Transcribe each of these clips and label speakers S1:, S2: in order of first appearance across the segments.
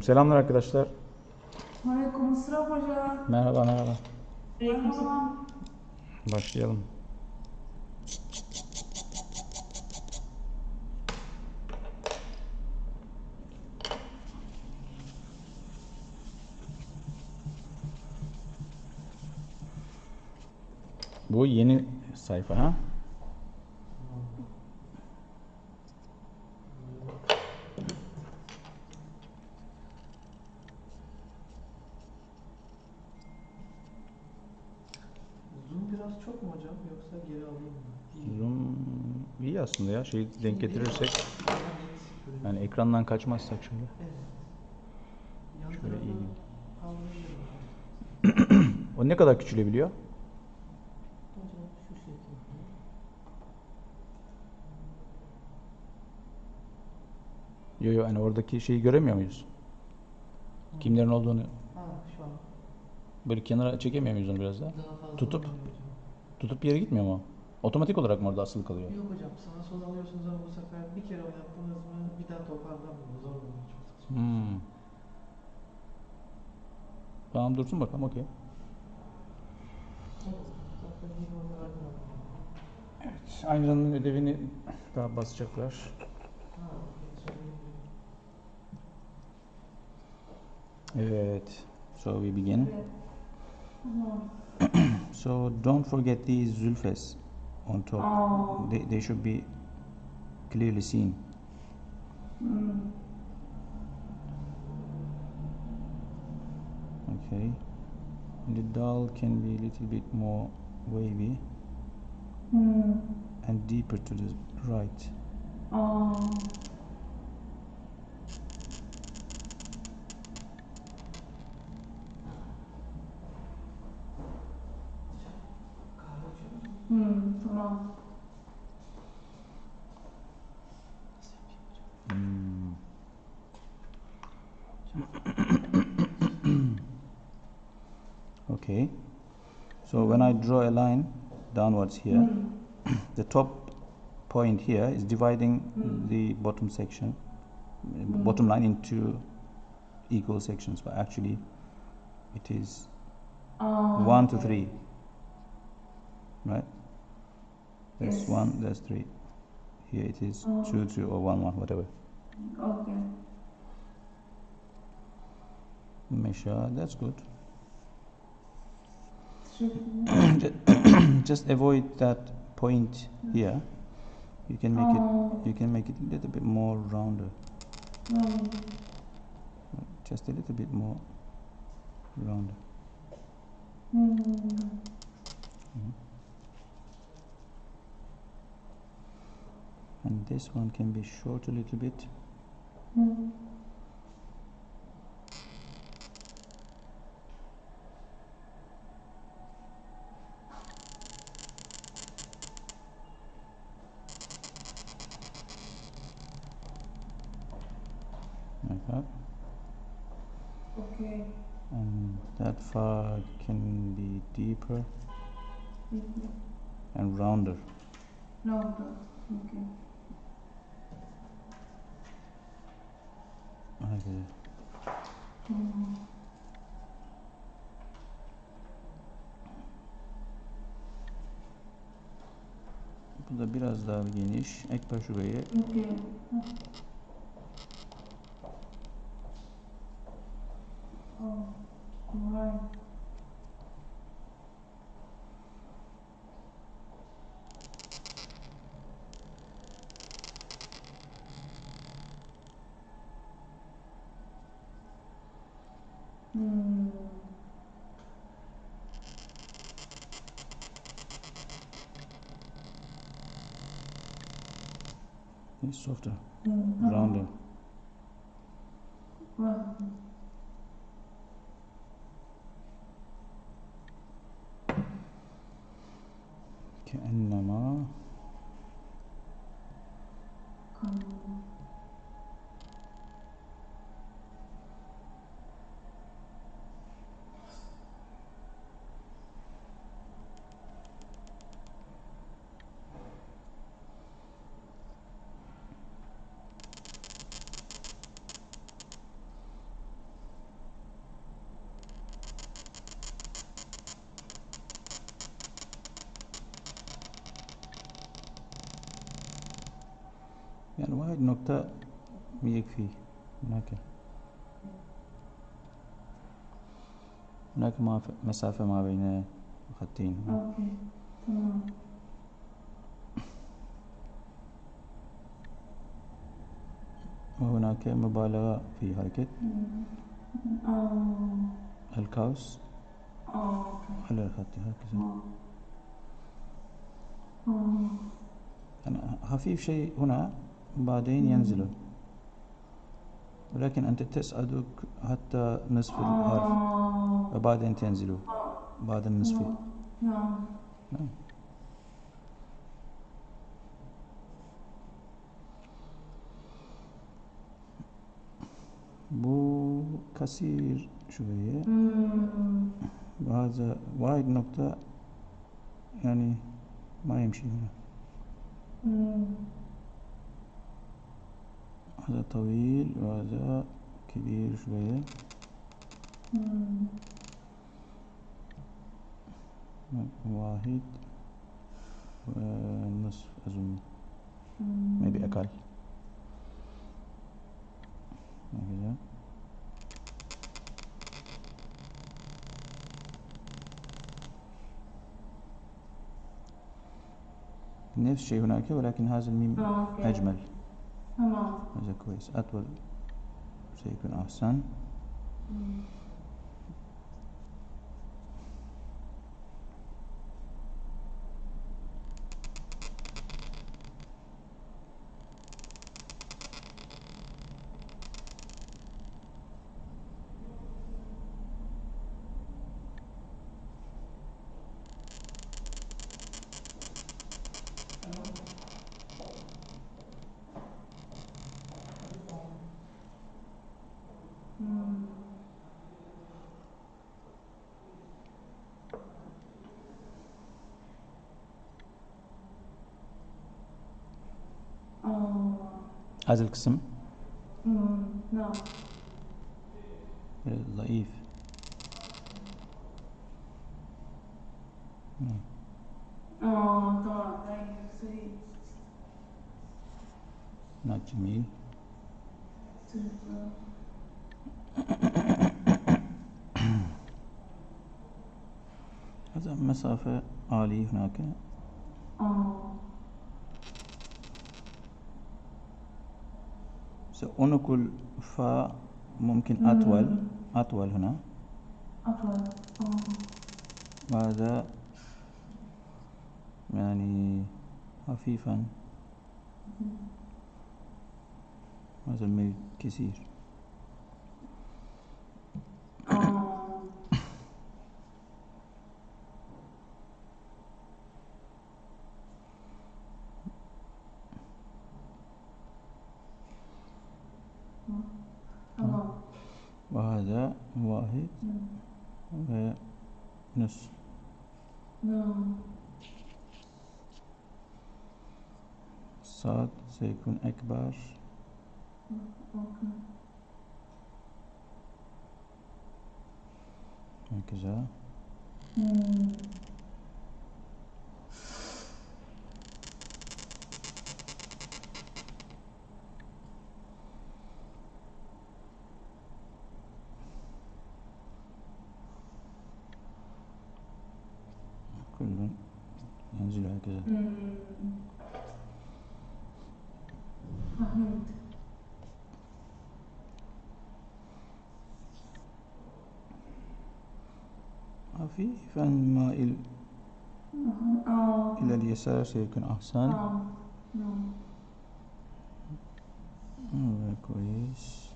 S1: Selamlar arkadaşlar.
S2: Aleykümselam hocam.
S1: Merhaba merhaba.
S2: Merhaba.
S1: Başlayalım. Bu yeni sayfa ha?
S3: Zoom biraz çok mu hocam yoksa geri alayım mı?
S1: Zoom iyi aslında ya. Şeyi denk getirirsek.
S3: Daha net
S1: Yani ekrandan kaçmazsak şimdi.
S3: Evet. Yan
S1: Şöyle
S3: tarafı
S1: iyi.
S3: kaldırabilirim hocam.
S1: O ne kadar küçülebiliyor?
S3: Hocam şu şekilde.
S1: Yo hani oradaki şeyi göremiyor muyuz? Kimlerin olduğunu
S3: Ha şu an
S1: böyle kenara çekemiyor muyuz onu biraz daha?
S3: daha fazla
S1: Tutup
S3: oluyor hocam.
S1: tutup yere gitmiyor mu? Otomatik olarak mı orada asılı kalıyor?
S3: Yok hocam sağa sola alıyorsunuz ama bu sefer bir kere oynattınız mı bir daha toparlanmıyor. Zor oluyor çok saçma.
S1: Hmm. Tamam dursun bakalım okey.
S3: Evet, zaten yeni oyunu verdim hocam.
S1: Evet, aynı zamanda ödevini daha basacaklar.
S3: Ha, okey, söyleyeyim.
S1: Evet. So we begin.
S2: Evet. Tamam.
S1: So don't forget these zulfes on top.
S2: Oh.
S1: They should be clearly seen. Okay. And the dal can be a little bit more wavy and deeper to the right.
S2: Oh.
S3: Kahve içiyor musun?
S2: Tamam.
S3: Nasıl yapayım hocam?
S1: Okay. So when I draw a line downwards here, the top point here is dividing the bottom section, bottom line into equal sections, but actually it is 1 to 3, right? That's
S2: Yes.
S1: 1, that's 3. Here it is 2, 2 or 1, 1, whatever.
S2: Okay.
S1: Measure, that's good.
S2: Teşekkürler.
S1: Just avoid that point here. You can make
S2: Oh.
S1: it a little bit more rounder.
S2: Tamam.
S1: Just a little bit more rounder. And this one can be short a little bit. Like that.
S2: Okay.
S1: And that far can be deeper and rounder.
S2: Louder. Okay.
S1: Okay. Bu da biraz daha geniş. Ekle şurayı.
S2: Okay. Oh. Alright.
S1: It's softer, rounder.
S2: Wow.
S1: كأنما واحد نقطة يكفي. هناك مسافة ما بين خطين.
S2: اوكي تمام.
S1: وهناك مبالغة في حركة
S2: اه
S1: القوس
S2: اوكي.
S1: على الخط هكذا. يعني خفيف شيء هنا بعدين ينزل، ولكن أنت تصعد حتى نصف الحرف وبعدين تنزل بعد النصف.
S2: نعم.
S1: نعم. بو كثير شوية، وهذا وايد نقطة يعني ما يمشي هنا. هذا طويل وهذا كبير شوية. واحد ونصف أظن، maybe أقل هكذا. نفس الشيء هناك، ولكن هذا الميم أجمل.
S2: تمام.
S1: هذا كويس، أطول سيكون أحسن. هذا القسم
S2: نعم
S1: ضعيف.
S2: تمام. صحيح.
S1: هناك جميل. هذا مسافة عالية هناك. سأنقل فا ممكن أطول هنا.
S2: أطول.
S1: وهذا يعني خفيفا. هذا الميل كثير. وهذا واحد ونص. الصاد سيكون أكبر. هكذا. كل ينزل هكذا.
S2: فهمت.
S1: خفيفا مائل إلى اليسار سيكون أحسن. كويس.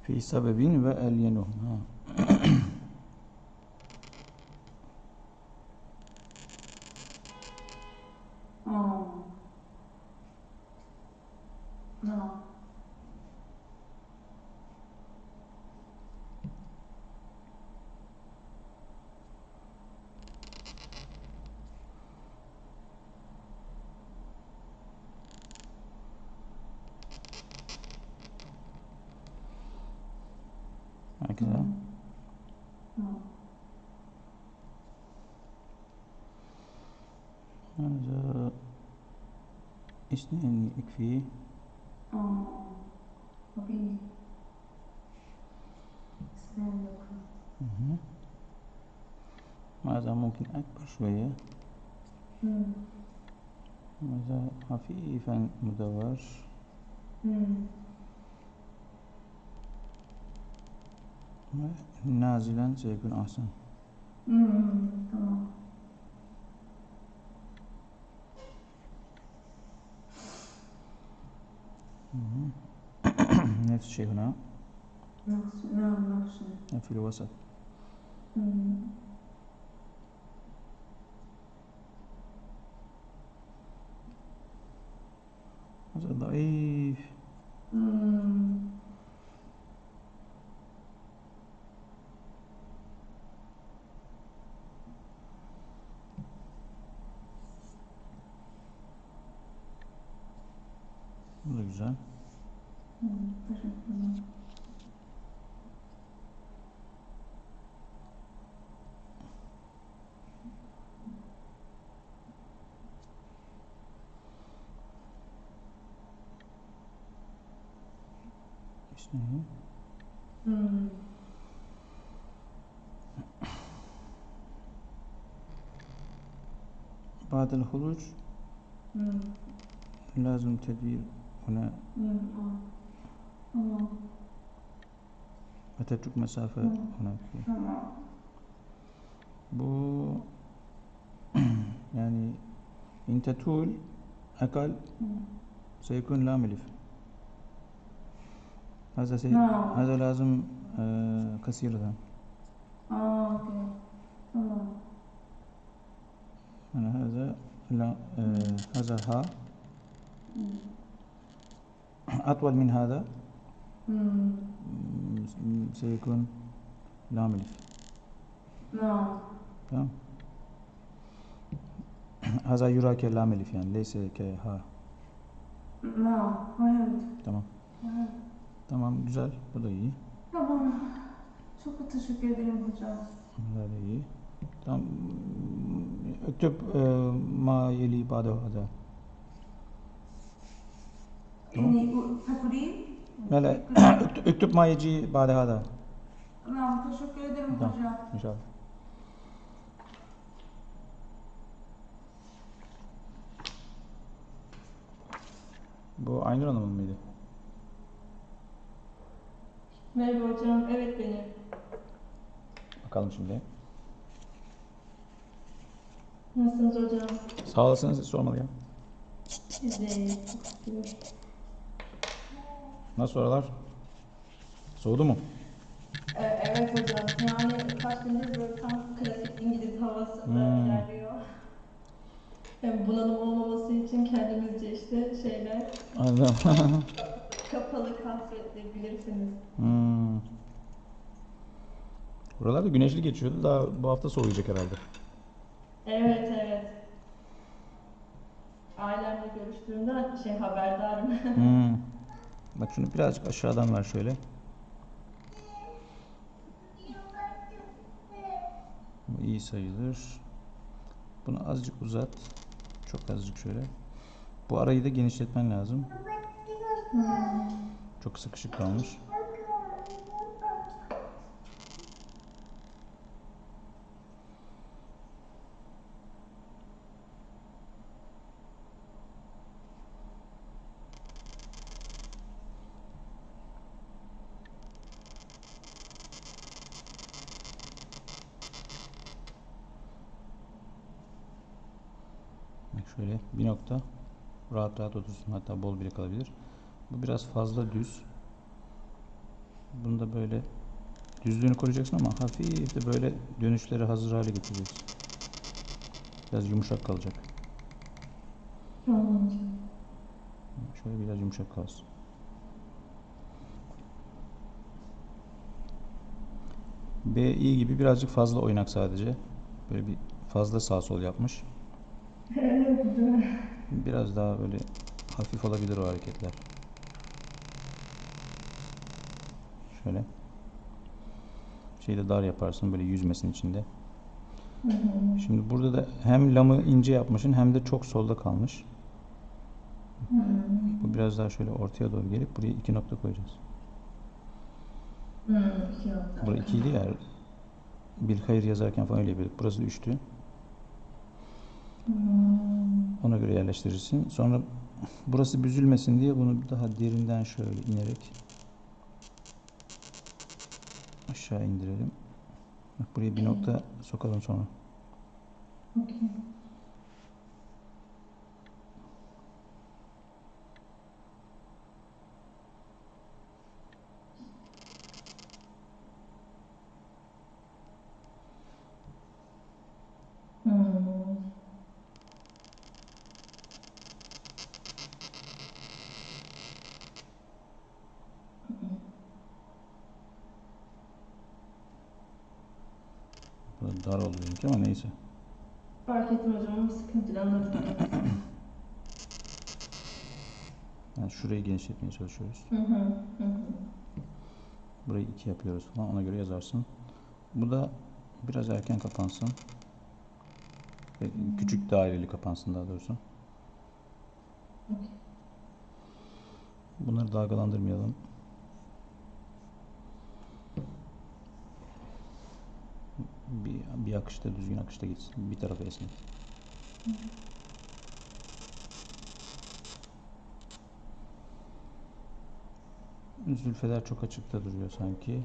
S1: في سبب وألينه. هكذا.
S2: نعم.
S1: هذا اثنين يكفي.
S2: وبي اثنين يكفي.
S1: هذا ممكن أكبر شوية. هذا خفيفا مدور. نازلا سيكون أحسن.
S2: تمام.
S1: نفس الشيء هنا.
S2: نعم نفس الشيء.
S1: في الوسط. هذا ضعيف. Bu da güzel.
S2: Teşekkürler.
S1: İşte. بعد الخروج لازم تدوير هنا وتترك مسافة هناك. bu يعني إن تطول أقل سيكون لا ملف. هذا لازم كثيرا.
S2: اوكي تمام.
S1: هذا لا هذا ها أطول من هذا سيكون لا ملف.
S2: نعم.
S1: تمام. هذا يرى كلا ملف يعني ليس كها.
S2: نعم فهمت.
S1: Tamam. Tamam güzel. Bu da iyi.
S2: Tamam. Çok teşekkür ederim hocam.
S1: Bu da iyi. Tamam. اكتب ما يلي بعد هذا.
S2: يعني تقريب.
S1: لا لا اكتب ما يجي بعد هذا.
S2: Tamam teşekkür ederim
S1: Tamam.
S2: hocam.
S1: İnşallah. Bu Aynur Hanım'ın mıydı?
S4: Merhaba hocam, evet benim.
S1: Bakalım şimdi.
S4: Nasılsınız hocam?
S1: Sağ olasın, siz sormalı ya.
S4: Evet.
S1: Nasıl oralar? Soğudu mu?
S4: Evet hocam, yani kaç gündür böyle tam klasik İngiliz havasında ilerliyor. Yani bunalım olmaması için kendimizce işte şeyler,
S1: Anladım.
S4: kapalı kahve bilirsiniz.
S1: Buralarda güneşli geçiyordu. Daha bu hafta soğuyacak herhalde.
S4: Evet, evet. Ailemle görüştüğümde haberdarım.
S1: Bak şunu birazcık aşağıdan ver şöyle. Bu iyi sayılır. Bunu azıcık uzat. Çok azıcık şöyle. Bu arayı da genişletmen lazım. Çok sıkışık kalmış. Şöyle bir nokta rahat rahat otursun, hatta bol bile kalabilir. Bu biraz fazla düz. Bunu da böyle düzlüğünü koruyacaksın ama hafif de böyle dönüşleri hazır hale getireceksin. Biraz yumuşak kalacak.
S4: Tamam.
S1: Şöyle biraz yumuşak kalsın. BI gibi birazcık fazla oynak sadece. Böyle bir fazla sağ sol yapmış. Biraz daha böyle hafif olabilir o hareketler. Şöyle. şeyde dar yaparsın böyle yüzmesin içinde.
S4: Hı hı.
S1: Şimdi burada da hem lamı ince yapmışsın hem de çok solda kalmış.
S4: Hı.
S1: Bu biraz daha şöyle ortaya doğru gelip buraya 2 nokta koyacağız.
S4: Hı, iki nokta.
S1: Burası 2'ydi ya. Bilhayır yazarken falan öyle yapıyorduk. Burası 3'tü.
S4: Hı.
S1: Ona göre yerleştirirsin. Sonra burası büzülmesin diye bunu daha derinden şöyle inerek aşağı indirelim. Bak buraya bir nokta sokalım sonra.
S4: Okay. Hmm.
S1: Burada dar oldu benimki ama neyse.
S4: Fark ettim hocam, sıkıntı değil, anladım.
S1: Yani şurayı genişletmeye çalışıyoruz.
S4: Hı hı, hı hı.
S1: Burayı 2 yapıyoruz falan. Ona göre yazarsın. Bu da biraz erken kapansın. Küçük daireli kapansın daha doğrusu.
S4: Okay.
S1: Bunları dalgalandırmayalım. Bir akışta, düzgün akışta gitsin. Bir tarafa esnek. Zülfeler çok açıkta duruyor sanki.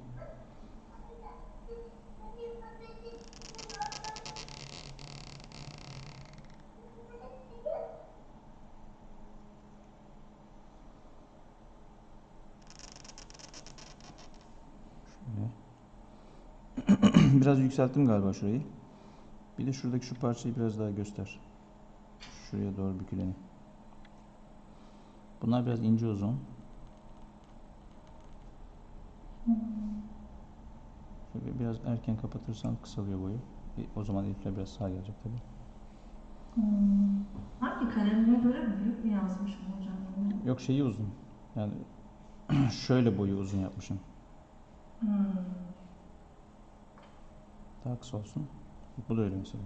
S1: Şöyle. Biraz yükselttim galiba şurayı. Bir de şuradaki şu parçayı biraz daha göster. Şuraya doğru büküleni. Bunlar biraz ince uzun. Şöyle biraz erken kapatırsan kısalıyor boyu. O zaman elifler biraz sağa gelecek tabii.
S4: Hangi kalemine göre büyük mü yazmışım hocam?
S1: Yok şeyi uzun. Yani şöyle boyu uzun yapmışım. Daha kısa olsun. Bu da öyle mesela.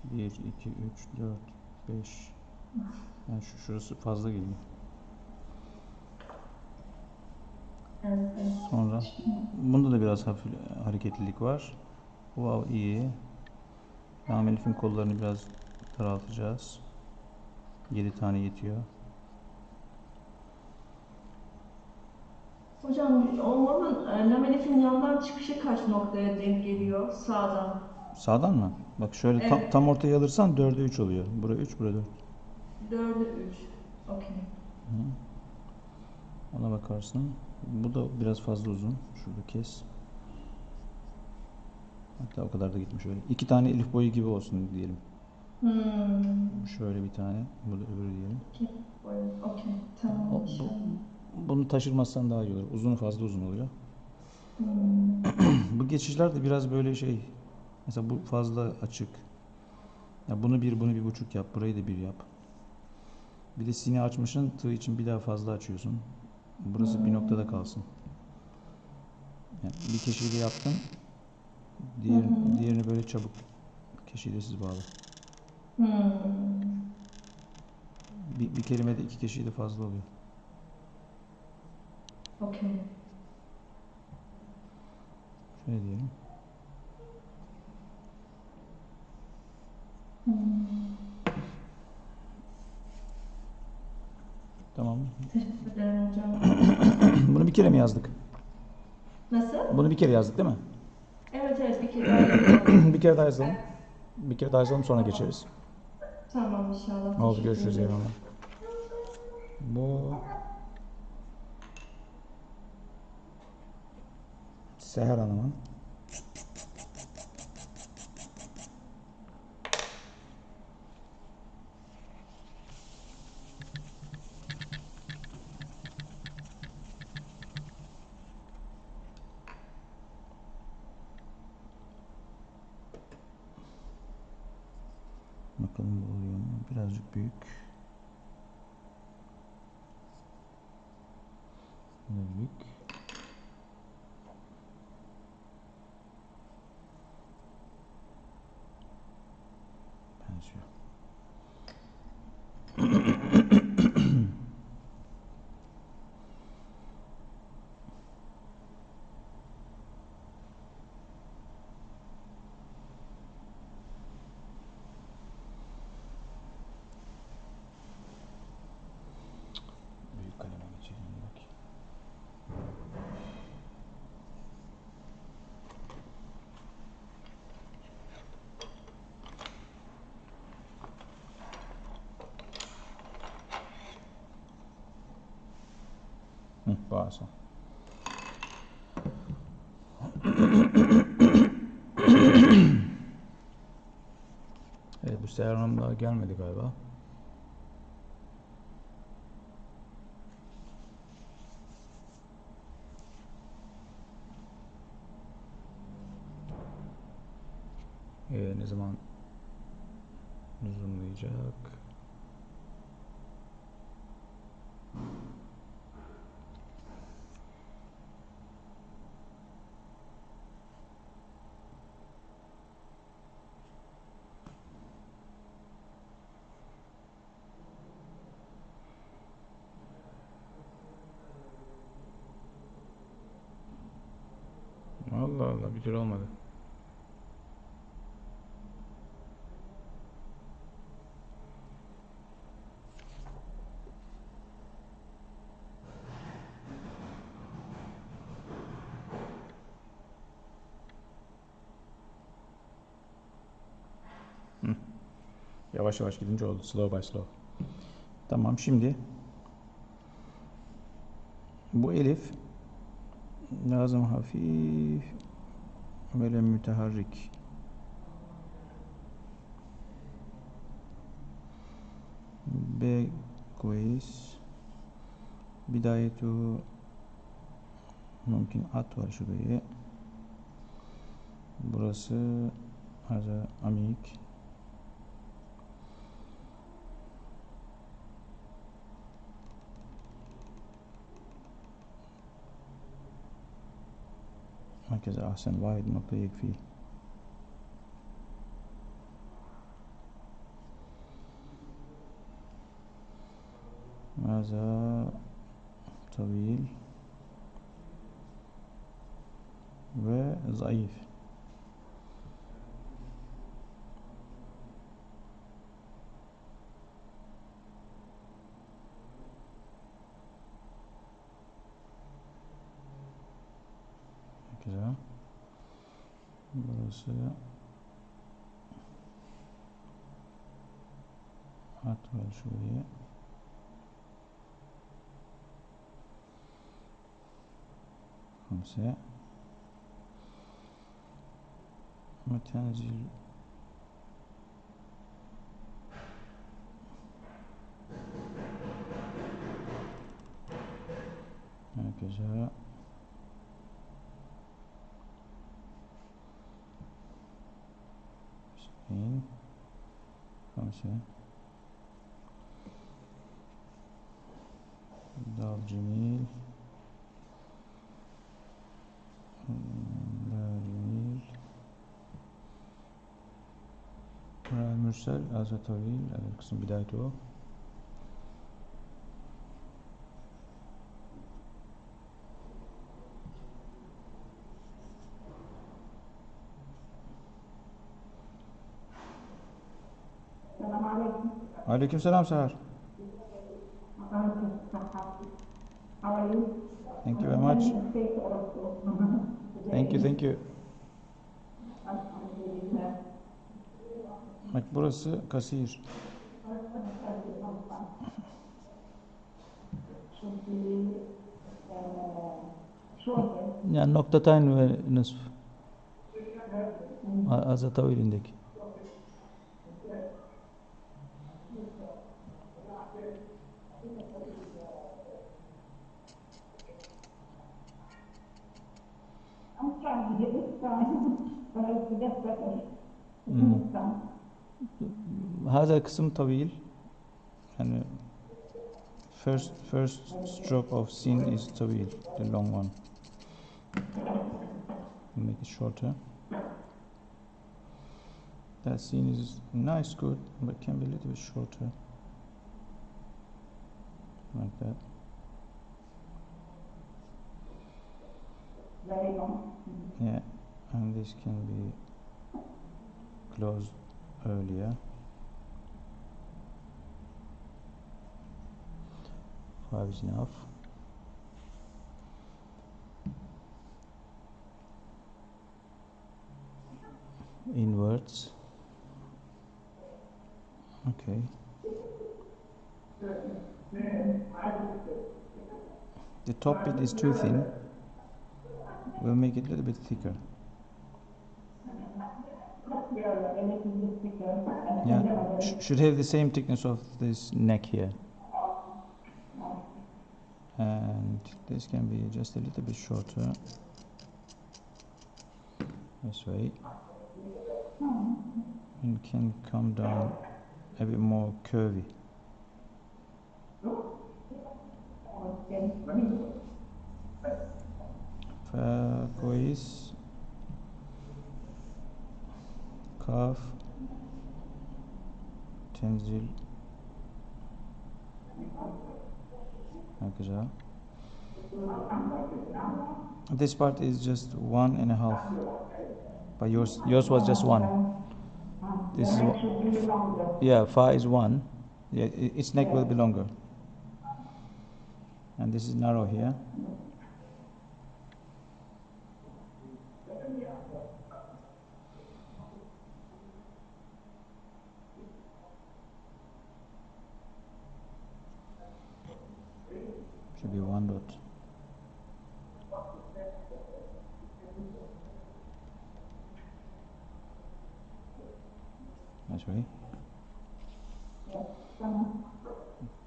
S1: 1, 2, 3, 4, 5. Yani şurası fazla geliyor.
S4: Evet, evet.
S1: Sonra bunda da biraz hafif hareketlilik var. Wow iyi. Lam elifin kollarını biraz daraltacağız. 7 tane yetiyor.
S4: Hocam, olmanın lamelifin yandan çıkışı kaç noktaya denk geliyor? Sağdan.
S1: Sağdan mı? Bak şöyle
S4: Evet.
S1: tam ortaya alırsan 4'e 3 oluyor. Bura 3, bura 4.
S4: 4'e 3. Okey.
S1: Ona bakarsın. Bu da biraz fazla uzun. Şurada kes. Hatta o kadar da gitmiş öyle. 2 tane elif boyu gibi olsun diyelim. Şöyle bir tane. Bu da öbürü diyelim.
S4: Okey. Tamam.
S1: Bunu taşırmazsan daha iyi olur. Uzun fazla uzun oluyor. Bu geçişler de biraz böyle şey. Mesela bu fazla açık. Ya bunu 1, bunu 1,5 yap. Burayı da 1 yap. Bir de sini açmışsın. Tığ için bir daha fazla açıyorsun. Burası bir noktada kalsın. Yani bir keşiği de yaptın. Diğerini böyle çabuk keşiğdesiz bağla. Bir kelimede 2 keşiği de fazla oluyor.
S4: Okey.
S1: Şöyle diyelim. Tamam.
S4: Teşekkür ederim hocam.
S1: Bunu bir kere mi yazdık?
S4: Nasıl?
S1: Bunu bir kere yazdık değil mi?
S4: Evet, bir kere daha yapalım.
S1: Bir kere daha yazalım. Bir kere daha yazalım sonra geçeriz.
S4: Tamam inşallah.
S1: Oldu, görüşürüz.
S4: Teşekkür ederim.
S1: Eyvallah. Bu Seher Hanım'ın bakalım bu oluyor mu? Birazcık büyük. Bu da büyük. awesome. Evet, bu Seher Hanım daha gelmedi galiba. Ne zaman zoomlayacak? Allah Allah, bir türlü olmadı. Yavaş yavaş gidince oldu. Slow by slow. Tamam, şimdi bu elif lazım hafif böyle müteharrik. B كويس بدايته ممكن أطول شوية. Burası هذا عميق. هكذا أحسن، واحد نقطة يكفي. هذا طويل وضعيف. هكذا. burası أطول شوية. خمسة. وتنزل هكذا. اثنين. خمسة. دال جميل. لا جميل. المرسل هذا طويل. هذا القسم بدايته.
S5: السلام عليكم.
S1: عليكم السلام Seher.
S5: How are you?
S1: Thank you very much. Thank you. Bak burası kasir. Yani noktatayn ve nisf. هذا طويل عندك.
S5: I'm trying to get this done, but I forget better.
S1: هذا القسم طويل. يعني first stroke of sin is طويل, the long one. Make it shorter. That scene is nice, good, but can be a little bit shorter. Like that.
S5: Very long.
S1: Yeah, and this can be closed earlier. 5 is enough. Inwards. Okay. The top bit is too thin. We'll make it a little bit thicker. Yeah, should have the same thickness of this neck here. And this can be just a little bit shorter. This way. And can come down a bit more curvy. كويس كاف تنزل هكذا. This part is just 1.5, but yours was just 1. This is yeah, fa is 1. Yeah, its neck will be longer, and this is narrow here. Should be 1 dot. That's right.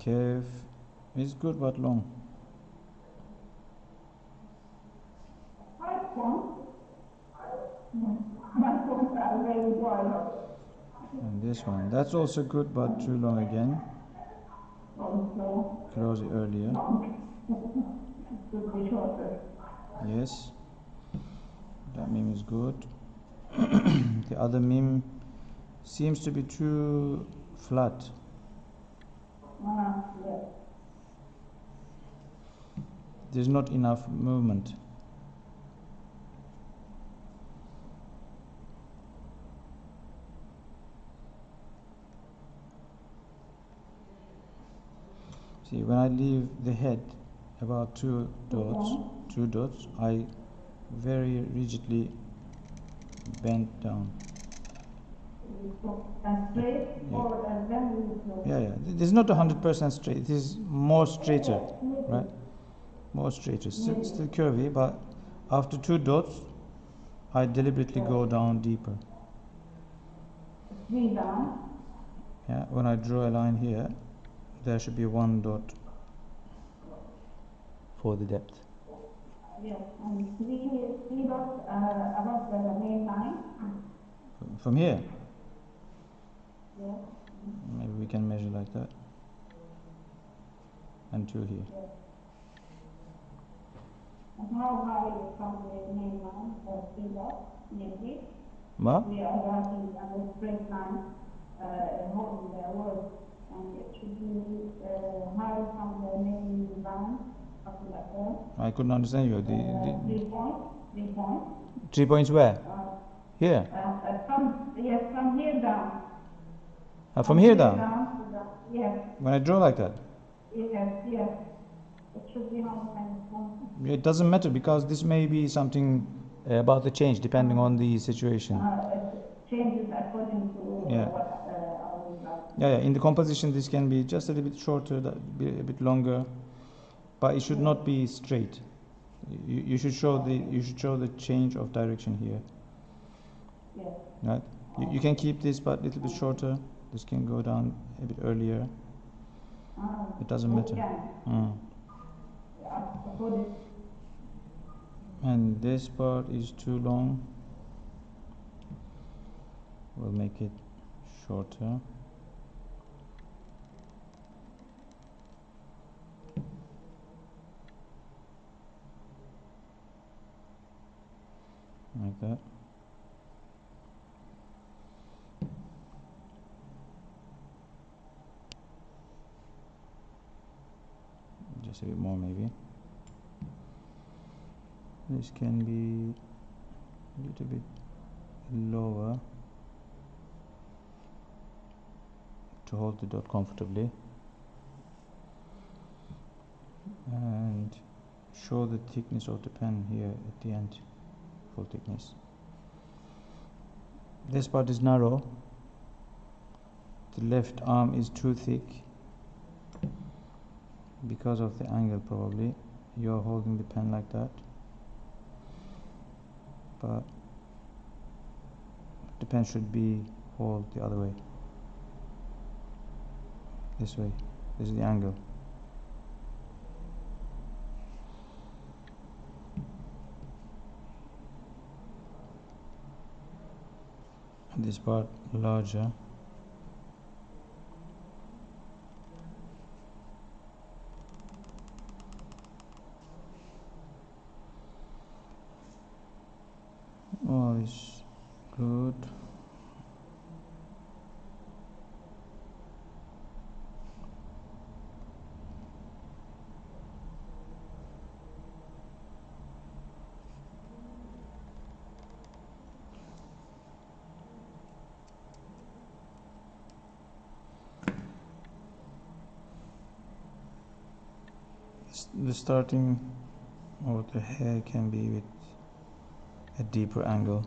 S1: Curve is good but long. And this one, that's also good but too long again. Close it earlier. Yes, that meme is good. The other meme seems to be too flat. There's not enough movement. See, when I leave the head about two dots, I very rigidly bend down. Yeah. This is not 100% straight. It is more straighter, right? More straighter. Still curvy, but after 2 dots, I deliberately go down deeper. Yeah. When I draw a line here, there should be 1 dot for the depth.
S5: Yes, and 3 dots above the main line.
S1: From here?
S5: Yes.
S1: Maybe we can measure like that. And 2 here.
S5: Yes. And how high is from the main line, the 3 dots, maybe?
S1: What?
S5: We are writing a straight line, holding the word, and it should be high from the main line, something like that.
S1: I couldn't understand you.
S5: 3 points. 3 points.
S1: 3 points where? Here?
S5: From here down.
S1: From here down?
S5: Yes.
S1: When I draw like that?
S5: Yes. It should be on.
S1: It doesn't matter because this may be something about the change depending on the situation.
S5: It changes according to what
S1: Yeah. In the composition, this can be just a little bit shorter, a bit longer, but it should not be straight. You should show the change of direction here.
S5: Yes.
S1: Right? You can keep this, but a little bit shorter. This can go down a bit earlier. It doesn't matter. And this part is too long. We'll make it shorter. Like that. Just a bit more maybe. This can be a little bit lower to hold the dot comfortably, and show the thickness of the pen here at the end, full thickness. This part is narrow, the left arm is too thick because of the angle probably. you're holding the pen like that, but the pen should be held the other way, this way. This is the angle. And this part larger. All is good. The starting of the hair can be with a deeper angle.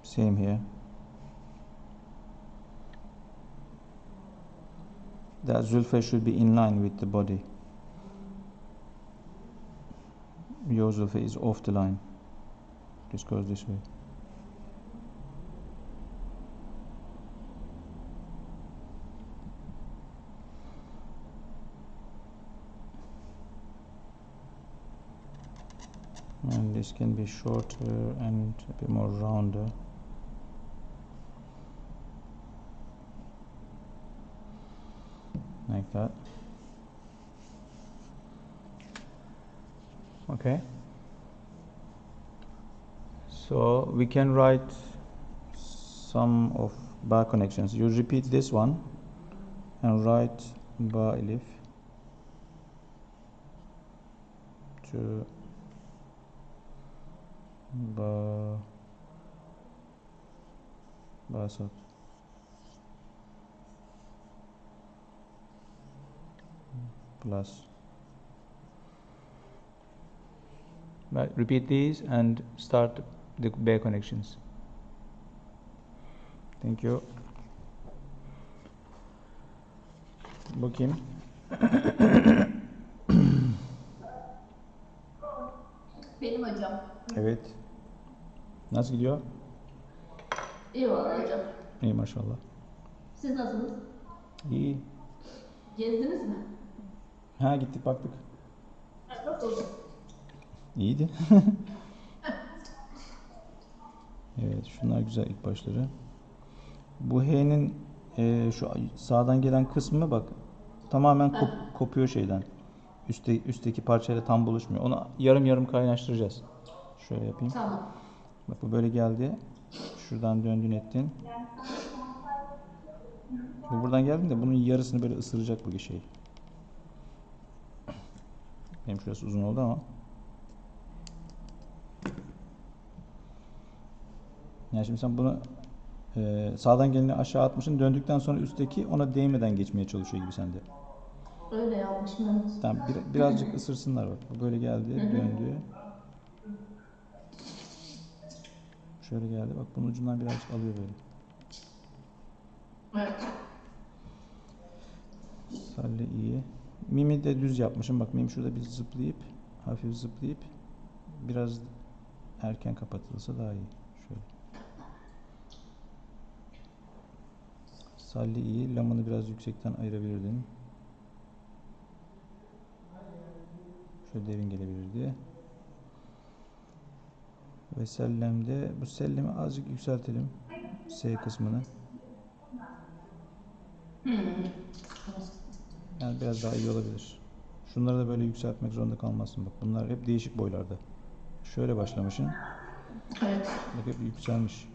S1: Same here. That zulfa should be in line with the body. Your zulfa is off the line. Just goes this way. And this can be shorter and a bit more rounder. Like that. Okay. So we can write some of ba connections. You repeat this one and write ba elif to ba sad plus. Right, repeat these and start the ba connections. Thank you. Bakayım.
S4: Benim hocam.
S1: Evet. Nasıl gidiyor?
S4: İyi valla hocam.
S1: İyi maşallah.
S4: Siz nasılsınız?
S1: İyi.
S4: Gezdiniz mi?
S1: Ha, gittik baktık.
S4: Nasıl oldu?
S1: İyiydi. Evet, şunlar güzel ilk başları. Bu H'nin şu sağdan gelen kısmı bak tamamen kopuyor şeyden. Üstteki parçayla tam buluşmuyor. Onu yarım yarım kaynaştıracağız. Şöyle yapayım.
S4: Tamam.
S1: Bak bu böyle geldi. Şuradan döndün ettin. Bu buradan geldi de bunun yarısını böyle ısıracak bu şey. Benim şurası uzun oldu ama. Yani şimdi sen bunu sağdan geleni aşağı atmışsın. Döndükten sonra üstteki ona değmeden geçmeye çalışıyor gibi sende.
S4: Öyle yapmışım evet.
S1: Tamam, birazcık ısırsınlar bak. Bu böyle geldi, döndü. Şöyle geldi. Bak bunun ucundan birazcık alıyor böyle.
S4: Evet.
S1: Salli iyi. Mimi de düz yapmışım. Bak mim şurada bir zıplayıp, hafif zıplayıp biraz erken kapatılsa daha iyi. Şöyle. Salli iyi. Lamını biraz yüksekten ayırabilirdin. Şöyle derin gelebilirdi. Ve sellemde bu sellemi azıcık yükseltelim. S kısmını. Yani biraz daha iyi olabilir. Şunları da böyle yükseltmek zorunda kalmazsın. Bak bunlar hep değişik boylarda. Şöyle başlamışsın.
S4: Evet.
S1: Bak hep yükselmiş.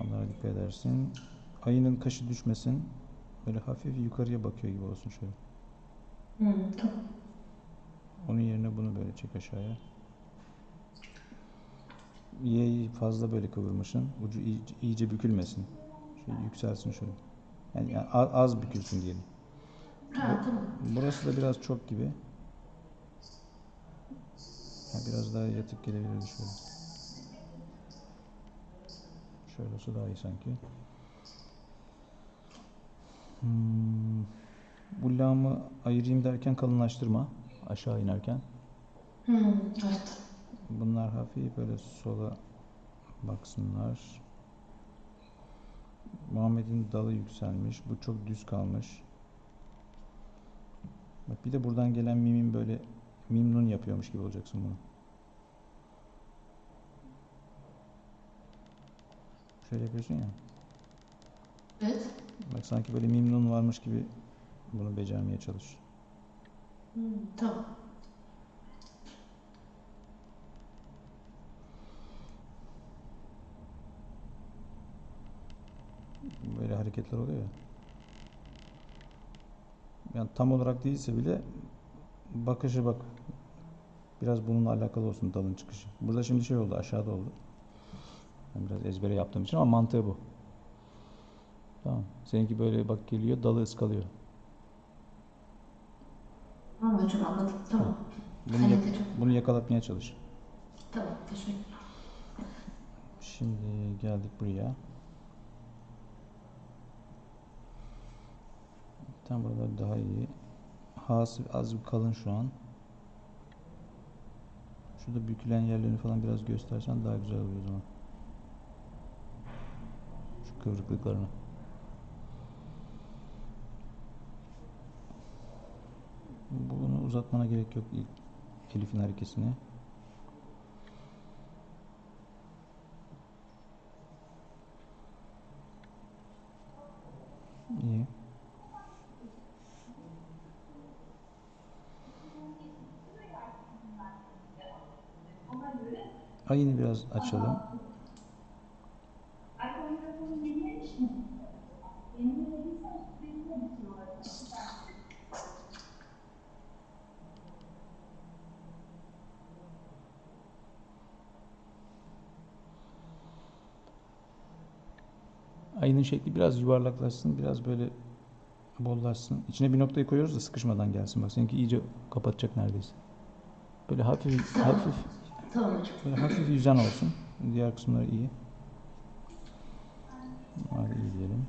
S1: Onlara dikkat edersin. Ayının kaşı düşmesin. Böyle hafif yukarıya bakıyor gibi olsun şöyle.
S4: Tamam.
S1: Onun yerine bunu böyle çek aşağıya. Y'yi fazla böyle kıvırmışsın. Ucu iyice bükülmesin. Şöyle yükselsin şöyle. Yani az bükülsün diyelim.
S4: Ha, tamam.
S1: Burası da biraz çok gibi. Yani biraz daha yatık gelebilirdi şöyle. Şöyle olsa daha iyi sanki. Bu lamı ayırayım derken kalınlaştırma aşağı inerken.
S4: Evet.
S1: Bunlar hafif böyle sola baksınlar. Muhammed'in dalı yükselmiş. Bu çok düz kalmış. Bak bir de buradan gelen mimin böyle mimnun yapıyormuş gibi olacaksın bunu. Şöyle yapıyorsun ya.
S4: Evet.
S1: Bak sanki böyle mimnun varmış gibi bunu becermeye çalış.
S4: Tamam.
S1: Böyle hareketler oluyor ya. Yani tam olarak değilse bile bakışı bak. Biraz bununla alakalı olsun dalın çıkışı. Burada şimdi şey oldu, aşağıda oldu. Ben biraz ezbere yaptığım için ama mantığı bu. Tamam. Seninki böyle bak geliyor, dalı ıskalıyor.
S4: Tamam hocam, anladım. Tamam.
S1: Bunu yakalatmaya çalış.
S4: Tamam, teşekkür.
S1: Şimdi geldik buraya. Tam buralar daha iyi. Hası az bir kalın şu an. Şurada bükülen yerlerini falan biraz göstersen daha güzel oluyor o zaman. Şu kıvrıklıklarını. Bunu uzatmana gerek yok ilk Elif'in hareketini. İyi. Ayını biraz açalım. Ayının şekli biraz yuvarlaklaşsın, biraz böyle bollaşsın. İçine bir noktayı koyuyoruz da sıkışmadan gelsin. Bak seninki iyice kapatacak neredeyse. Böyle hafif
S4: Tamam hocam.
S1: böyle hafif yüzen olsun. Diğer kısımları iyi. Bunlar iyi diyelim.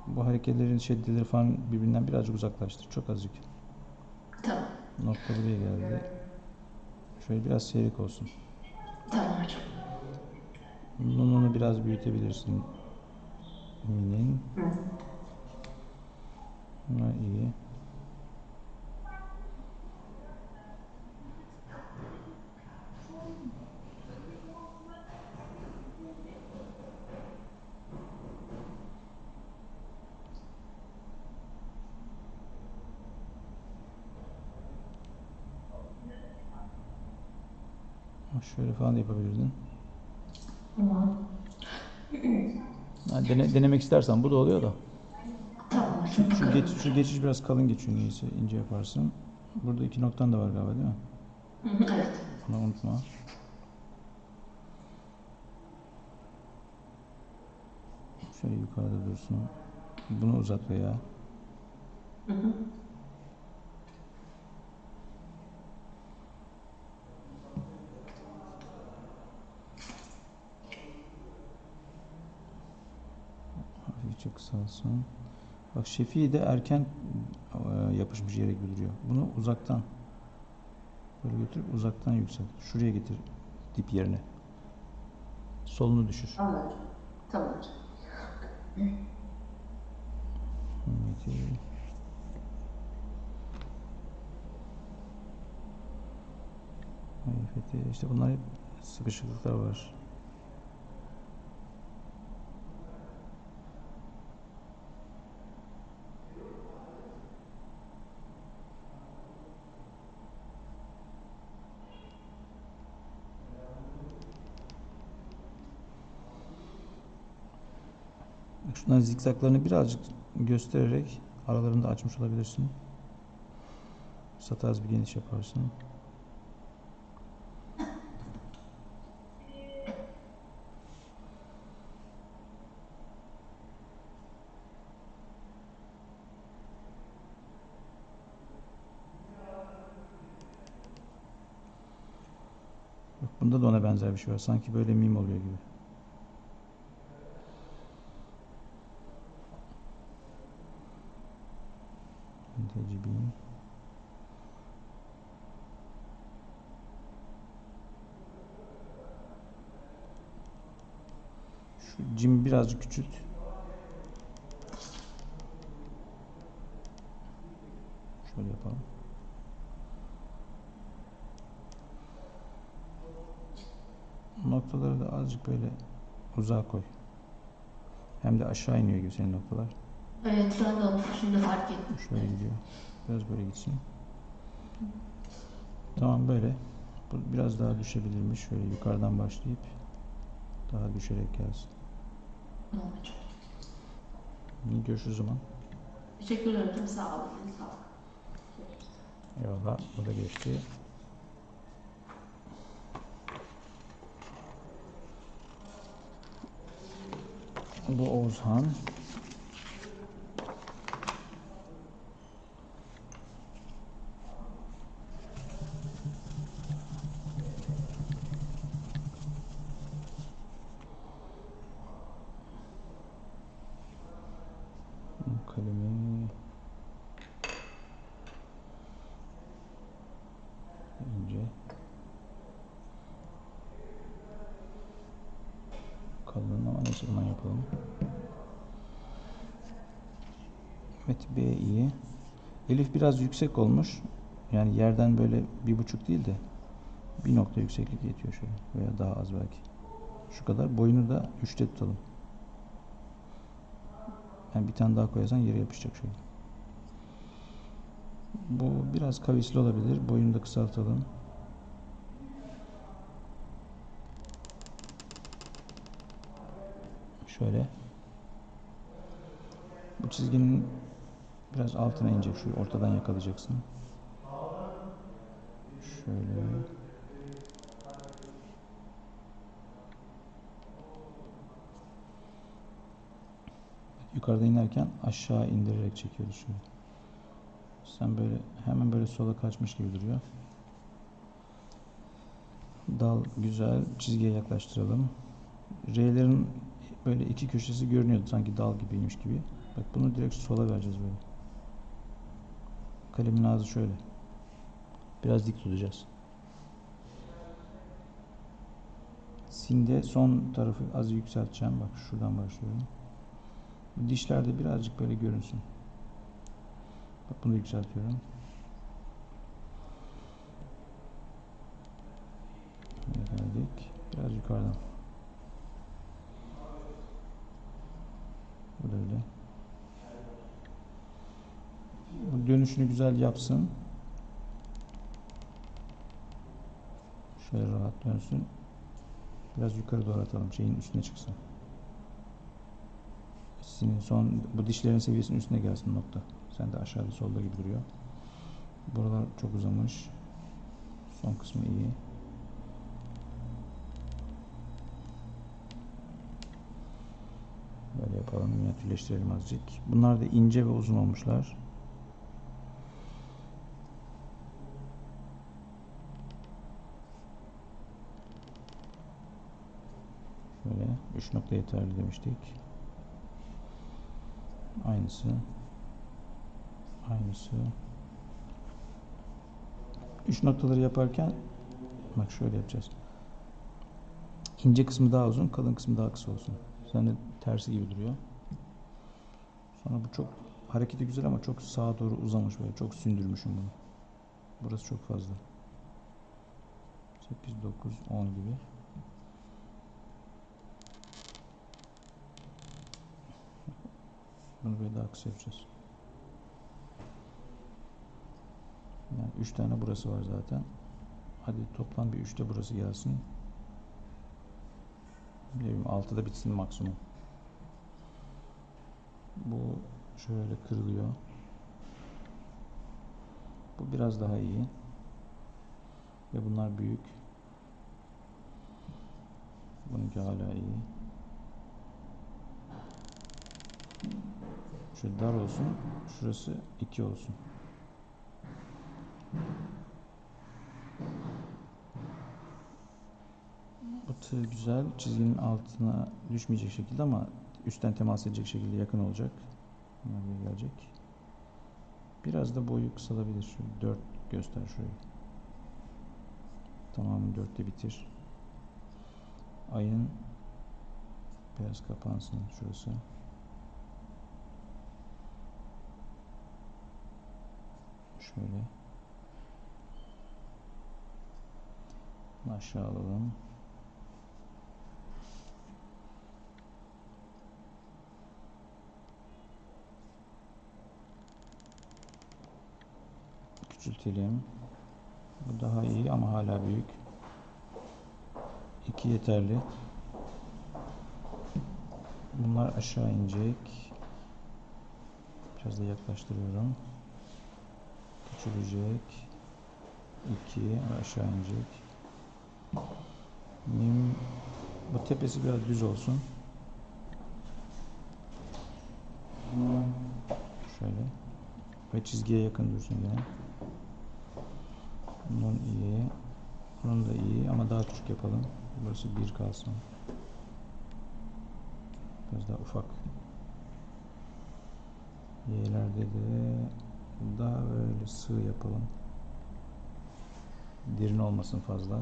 S1: Bu hareketlerin şeddeleri falan birbirinden birazcık uzaklaştır. Çok azıcık.
S4: Tamam.
S1: Nokta buraya geldi. Şöyle biraz seyrek olsun.
S4: Tamam hocam.
S1: Nununu biraz büyütebilirsin. Minin. Bunlar iyi. Şöyle falan da yapabilirdin.
S4: Tamam.
S1: Yani denemek istersen bu da oluyor da.
S4: Tamam hocam.
S1: Şu geçiş biraz kalın geçiyor neyse ince yaparsın. Burada iki noktan da var galiba değil mi?
S4: Evet.
S1: Onu unutma. Şöyle yukarıda dursun. Bunu uzat veya. Hafifçe kısalsın. Bak Şefii de erken yapışmış yere gibi duruyor. Bunu uzaktan böyle götürüp uzaktan yükselt. Şuraya getir dip yerine. Solunu düşür.
S4: Anladım. Tamam hocam.
S1: Getir. Fethi. İşte bunlar hep sıkışıklıklar var. Şunların zikzaklarını birazcık göstererek aralarında açmış olabilirsin. Az bir geniş yaparsın. Bak bunda da ona benzer bir şey var. Sanki böyle mim oluyor gibi. Vintage beam. Şu cimi birazcık küçült. Şöyle yapalım. Noktaları da azıcık böyle uzağa koy. Hem de aşağı iniyor gibi senin noktalar.
S4: Evet, ben de onu şimdi fark ettim.
S1: Şöyle gidiyor. Biraz böyle gitsin. Tamam böyle. Bu biraz daha düşebilirmiş. Şöyle yukarıdan başlayıp daha düşerek gelsin.
S4: Olacak.
S1: İyi, görüşürüz o zaman.
S4: Teşekkür ederim. Sağ olun. Sağ olun.
S1: Eyvallah. Bu da geçti. Bu Oğuzhan. Kalemi ince. Kalın ama neyse bundan yapalım. Evet, B iyi. Elif biraz yüksek olmuş. Yani yerden böyle 1,5 değil de 1 nokta yükseklik yetiyor şöyle. Veya daha az belki. Şu kadar. Boyunu da 3'te tutalım. Yani bir tane daha koyarsan yere yapışacak şöyle. Bu biraz kavisli olabilir. Boyunu da kısaltalım. Şöyle. Bu çizginin biraz altına inecek. Şu ortadan yakalayacaksın. Şöyle. Yukarıda inerken aşağı indirerek çekiyoruz şöyle. Sen böyle hemen böyle sola kaçmış gibi duruyor. Dal güzel. Çizgiye yaklaştıralım. R'lerin böyle iki köşesi görünüyordu sanki dal gibiymiş gibi. Bak bunu direkt sola vereceğiz böyle. Kalemin ağzı şöyle. Biraz dik tutacağız. Sinde son tarafı az yükselteceğim. Bak şuradan başlıyorum. Dişlerde birazcık böyle görünsün. Bak bunu yükseltiyorum. Geldik. Biraz yukarıdan. Bu da öyle. Bu dönüşünü güzel yapsın. Şöyle rahat dönsün. Biraz yukarı doğru atalım. Şeyin üstüne çıksın. Senin son bu dişlerin seviyesinin üstüne gelsin nokta. Sen de aşağıda solda gibi duruyor. Buralar çok uzamış. Son kısmı iyi. Böyle yapalım. Minyatürleştirelim azıcık. Bunlar da ince ve uzun olmuşlar. Böyle 3 nokta yeterli demiştik. Aynısı. Aynısı. 3 noktaları yaparken bak şöyle yapacağız. İnce kısmı daha uzun, kalın kısmı daha kısa olsun. Sen de tersi gibi duruyor. Sonra bu çok hareketi güzel ama çok sağa doğru uzamış böyle. Çok sündürmüşüm bunu. Burası çok fazla. 8, 9, 10 gibi. Bunu böyle daha kısa yapacağız. Yani 3 tane burası var zaten. Hadi toplam bir 3'te burası gelsin. Ne bileyim 6'da bitsin maksimum. Bu şöyle kırılıyor. Bu biraz daha iyi. Ve bunlar büyük. Bununki hala iyi. Şöyle dar olsun. Şurası 2 olsun. Bu tığ güzel. Çizginin altına düşmeyecek şekilde ama üstten temas edecek şekilde yakın olacak. Bunlar buraya gelecek. Biraz da boyu kısalabilir. Şöyle 4 göster şurayı. Tamamını 4'te bitir. Ayın biraz kapansın şurası. Şöyle. Aşağı alalım. Küçültelim. Bu daha iyi ama hala büyük. 2 yeterli. Bunlar aşağı inecek. Biraz da yaklaştırıyorum. Küçülecek. 2 aşağı inecek. Bu tepesi biraz düz olsun. Şöyle. Ve çizgiye yakın dursun yine. Bunun iyi. Bunun da iyi ama daha küçük yapalım. Burası 1 kalsın. Biraz daha ufak. Y'lerde de daha böyle sığ yapalım. Derin olmasın fazla.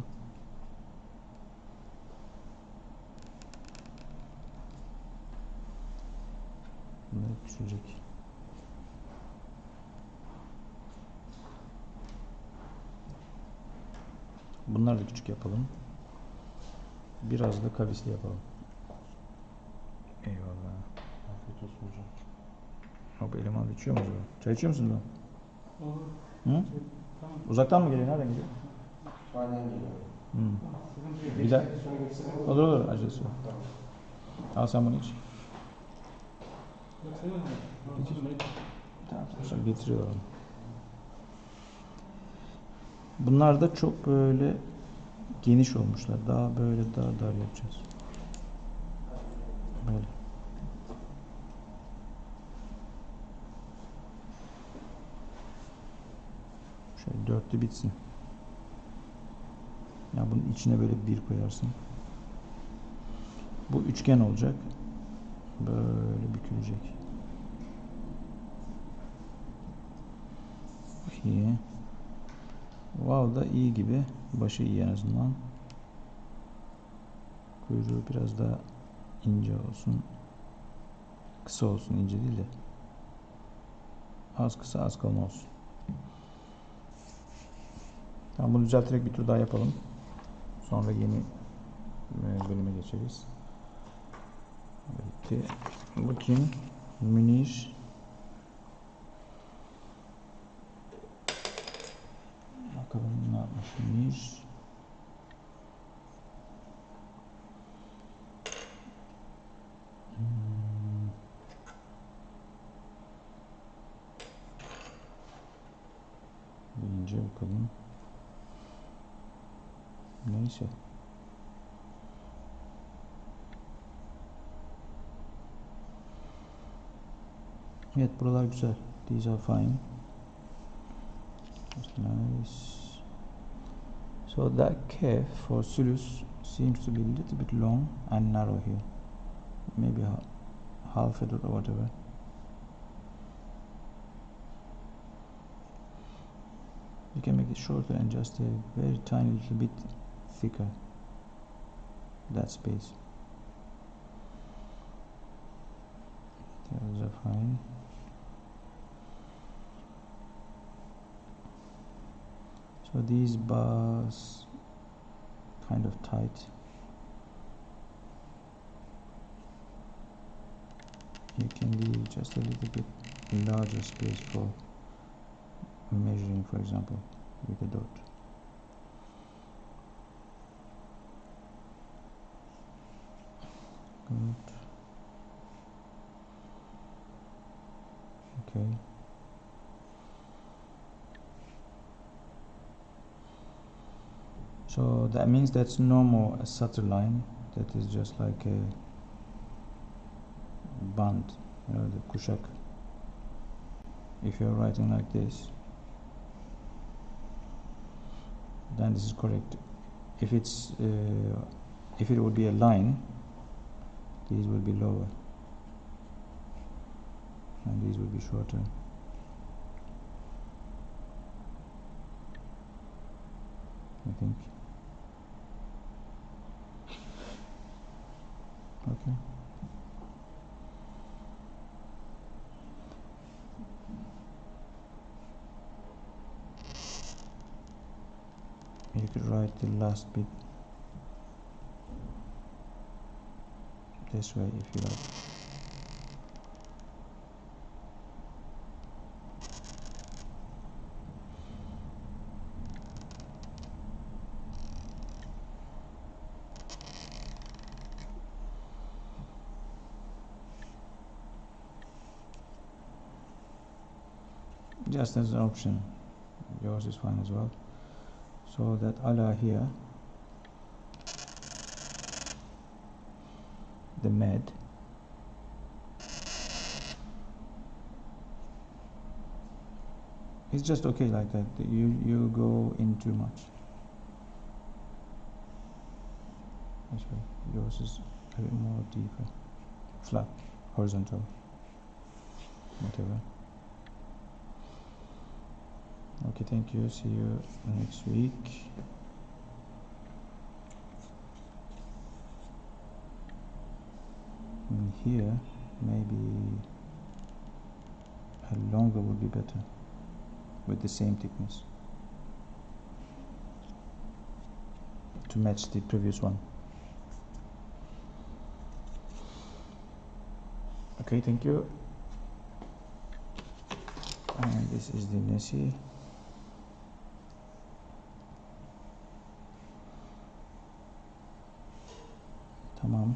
S1: Bunlar küçülecek. Bunları da küçük yapalım. Biraz da kavisli yapalım. Eyvallah.
S3: Afiyet olsun hocam.
S1: Hop eleman içiyor musun? Çay içiyor musun lan?
S3: Olur.
S1: Hı?
S3: Tamam.
S1: Uzaktan mı geliyor? Nereden geliyor?
S6: Halen geliyor.
S1: Hı.
S3: Sıkıntı yok.
S1: Bir daha.
S6: Sonra geçsene.
S1: Olur olur. Acelesi yok.
S6: Tamam.
S1: Al sen bunu iç.
S3: Yok sevmedim.
S1: Getir. Tamam. Sonra getiriyorlar onu. Bunlar da çok böyle geniş olmuşlar. Daha böyle daha dar yapacağız. Böyle. Şöyle 4'lü bitsin. Ya bunun içine böyle 1 koyarsın. Bu üçgen olacak. Böyle bükülecek. İyi. Wow da iyi gibi. Başı iyi en azından. Kuyruğu biraz daha ince olsun. Kısa olsun, ince değil de. Az kısa, az kalın olsun. Tamam, bunu düzelterek bir tur daha yapalım. Sonra yeni bölüme geçeriz. Bitti. Bakayım. Münir. Bakalım ne yapmış Münir. İnce bakalım. Neyse. Evet, buralar güzel. These are fine. That's nice. So that curve for sulus seems to be a little bit long and narrow here. Maybe half a dot or whatever. You can make it shorter and just a very tiny little bit thicker. That space. Those are fine. So these bars kind of tight. You can leave just a little bit larger space for measuring, for example, with a dot. Good. Okay. So that means that's no more a sutter line. That is just like a band, you know, the kuşak. If you're writing like this, then this is correct. If it's if it would be a line, these will be lower and these will be shorter. think. Okay. You could write the last bit this way if you like. Just as an option, yours is fine as well. So that Allah here, the med, it's just okay like that. You go in too much. This way. Yours is a bit more deeper, flat, horizontal, whatever. Okay, thank you. See you next week. And here, maybe a longer would be better with the same thickness to match the previous one. Okay, thank you. And this is the Nessie. Tamam.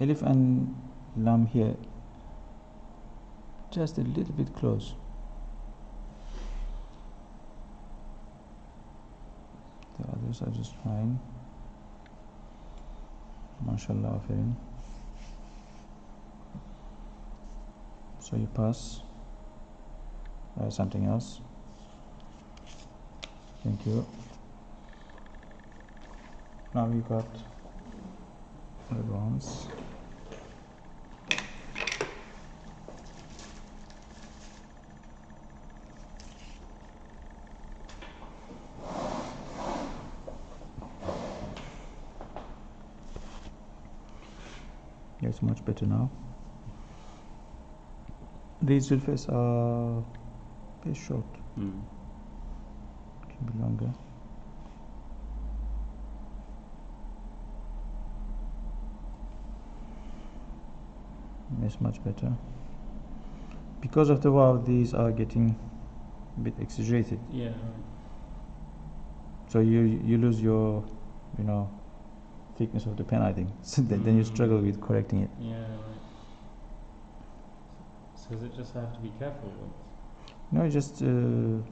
S1: Elif and Lam here, just a little bit close. The others are just fine. MashaAllah, Afirin. So you pass. Something else. Thank you. Now we got the bronze. It's much better now. These zulfas are very short. Can be longer. It's much better. Because of the wow, these are getting a bit exaggerated.
S7: Yeah. Right.
S1: So you lose your, thickness of the pen, I think. So then you struggle with correcting it.
S7: Yeah. Right. So does it just have to be careful with?
S1: No, just
S7: shorten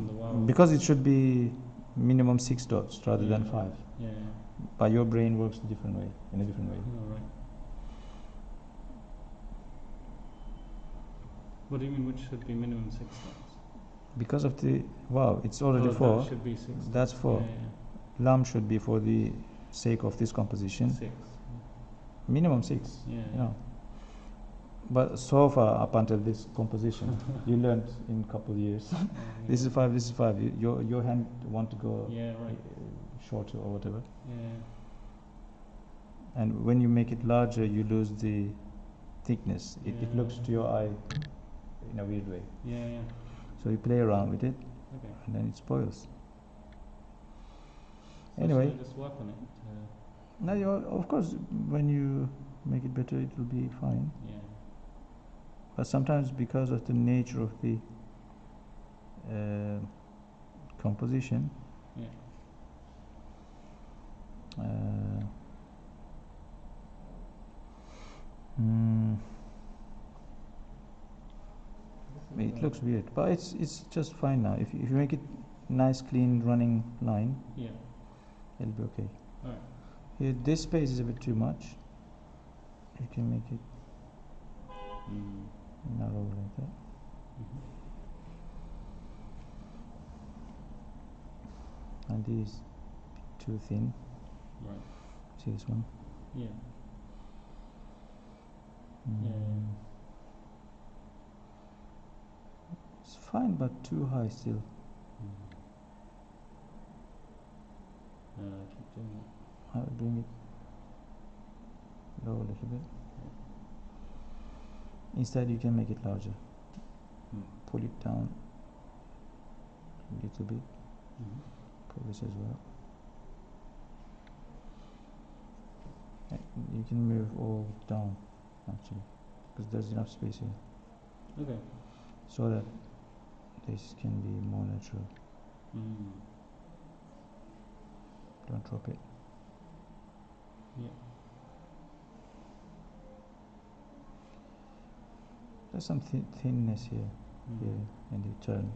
S7: the wow.
S1: because it should be minimum 6 dots rather than 5.
S7: Yeah.
S1: But your brain works in a different way.
S7: Oh, right. What do you mean? Which should be minimum 6 dots?
S1: Because of the wow, it's already 4.
S7: That should be 6.
S1: That's 4.
S7: Yeah.
S1: Lam should be, for the sake of this composition,
S7: 6.
S1: minimum 6.
S7: Yeah.
S1: But so far, up until this composition, you learned in a couple of years. This is 5. This is 5. Your hand want to go shorter or whatever.
S7: Yeah.
S1: And when you make it larger, you lose the thickness. It looks to your eye in a weird way.
S7: Yeah.
S1: So you play around with it,
S7: Okay.
S1: and then it spoils.
S7: So
S1: Anyway.
S7: should I just work on it.
S1: Now, of course, when you make it better, it will be fine.
S7: Yeah.
S1: But sometimes, because of the nature of the composition,
S7: Yeah.
S1: It looks weird, but it's just fine now. If you make it nice, clean, running line,
S7: Yeah.
S1: it'll be okay.
S7: Alright.
S1: Here, this space is a bit too much. You can make it narrow like that. And these too thin.
S7: Right.
S1: See this one?
S7: Yeah.
S1: It's fine, but too high still.
S7: doing that.
S1: I'll bring it low a little bit. Instead, you can make it larger. Pull it down a little bit. Pull this as well. And you can move all down actually, because there's enough space here,
S7: Okay.
S1: so that this can be more natural. Don't drop it.
S7: Yeah.
S1: There's some thinness here, and you turn.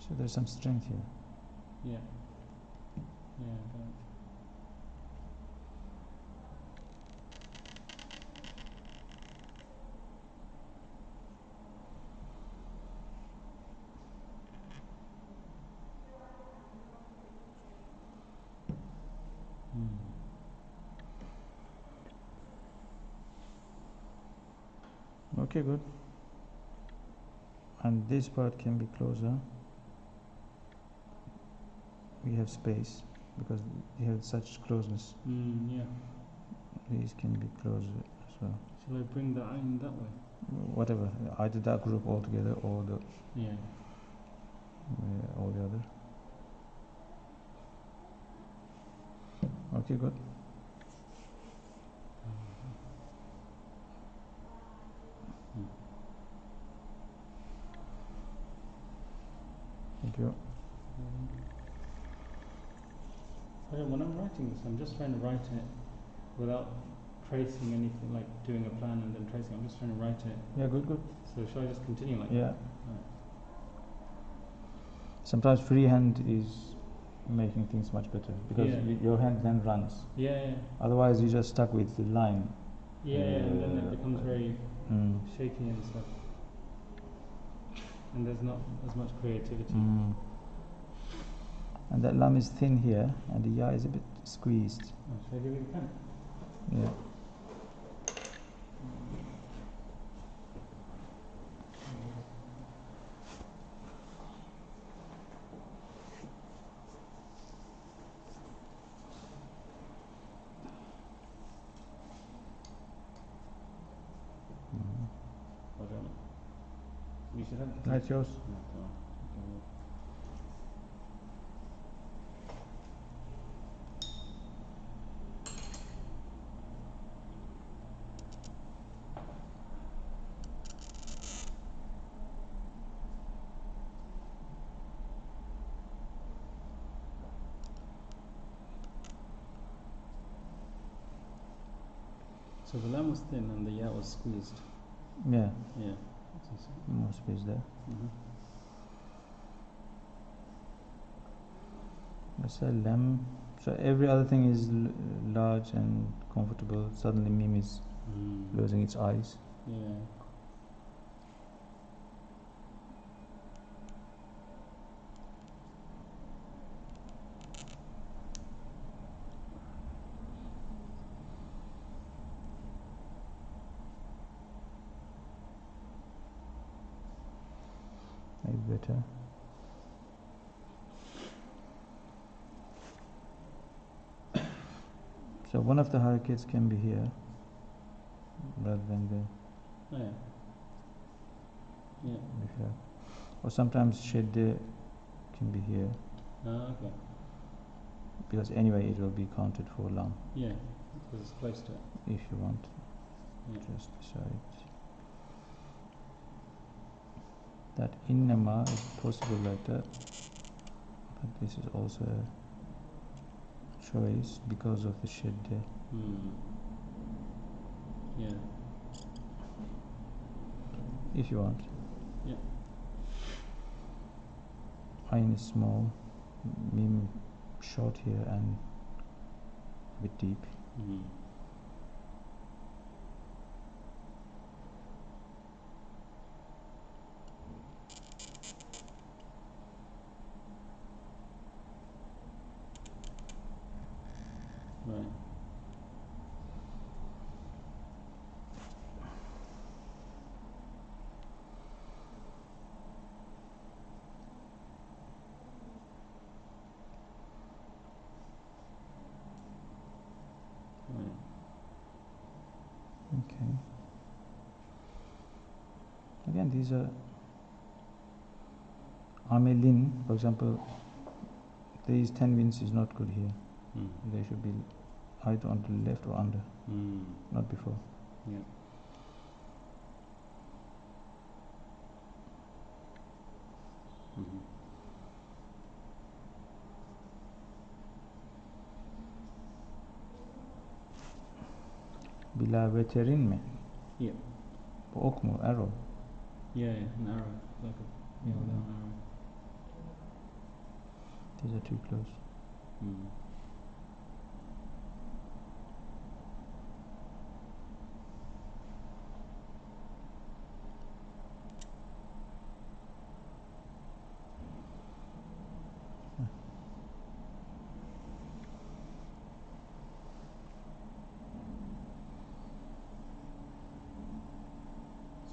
S1: So there's some strength here.
S7: Yeah. Yeah. Got it.
S1: Okay, good. And this part can be closer. We have space because you have such closeness.
S7: Yeah.
S1: These can be closer as well.
S7: Shall I bring that in that way?
S1: Whatever, either that group altogether or the
S7: Yeah.
S1: or the other. Okay, good. Thank you.
S7: Okay, when I'm writing this, I'm just trying to write it without tracing anything, like doing a plan and then tracing. I'm just trying to write it.
S1: Yeah, good, good.
S7: So shall I just continue like
S1: Yeah.
S7: that? Right.
S1: Sometimes freehand is making things much better because
S7: Yeah.
S1: your hand then runs.
S7: Yeah.
S1: Otherwise, you're just stuck with the line.
S7: Yeah, and then it becomes very
S1: Mm.
S7: shaky and stuff. And there's not as much creativity.
S1: And that lam is thin here, and the ya is a bit squeezed.
S7: Oh, should I give you the pen?
S1: Yeah.
S7: I don't know. You should have the pen.
S1: That's yours.
S7: No, come on. Okay. So the lamb was thin and the ya was squeezed.
S1: Yeah.
S7: Yeah.
S1: More space there. That's a lam. So every other thing is large and comfortable. Suddenly, mim is losing its eyes.
S7: Yeah.
S1: Maybe better. So one of the harakats can be here rather than there.
S7: Oh, yeah. Yeah.
S1: If you like. Or sometimes shadda can be here
S7: Okay.
S1: because anyway it will be counted for lam
S7: Yeah. Because it's close to it.
S1: if you want.
S7: Yeah.
S1: Just decide. That innama is possible like that, but this is also a choice because of the shadda.
S7: Yeah.
S1: If you want.
S7: Yeah.
S1: Ayn is small, mim short here and a bit deep.
S7: Right.
S1: Okay. Again, these are amelin, for example, these tanwins is not good here. They should be either on the left or under, not before.
S7: Yeah.
S1: Bila veterin mi?
S7: Yeah.
S1: Bu ok mu? Arrow.
S7: Yeah, an arrow. Like a, yeah, without an arrow.
S1: These are too close.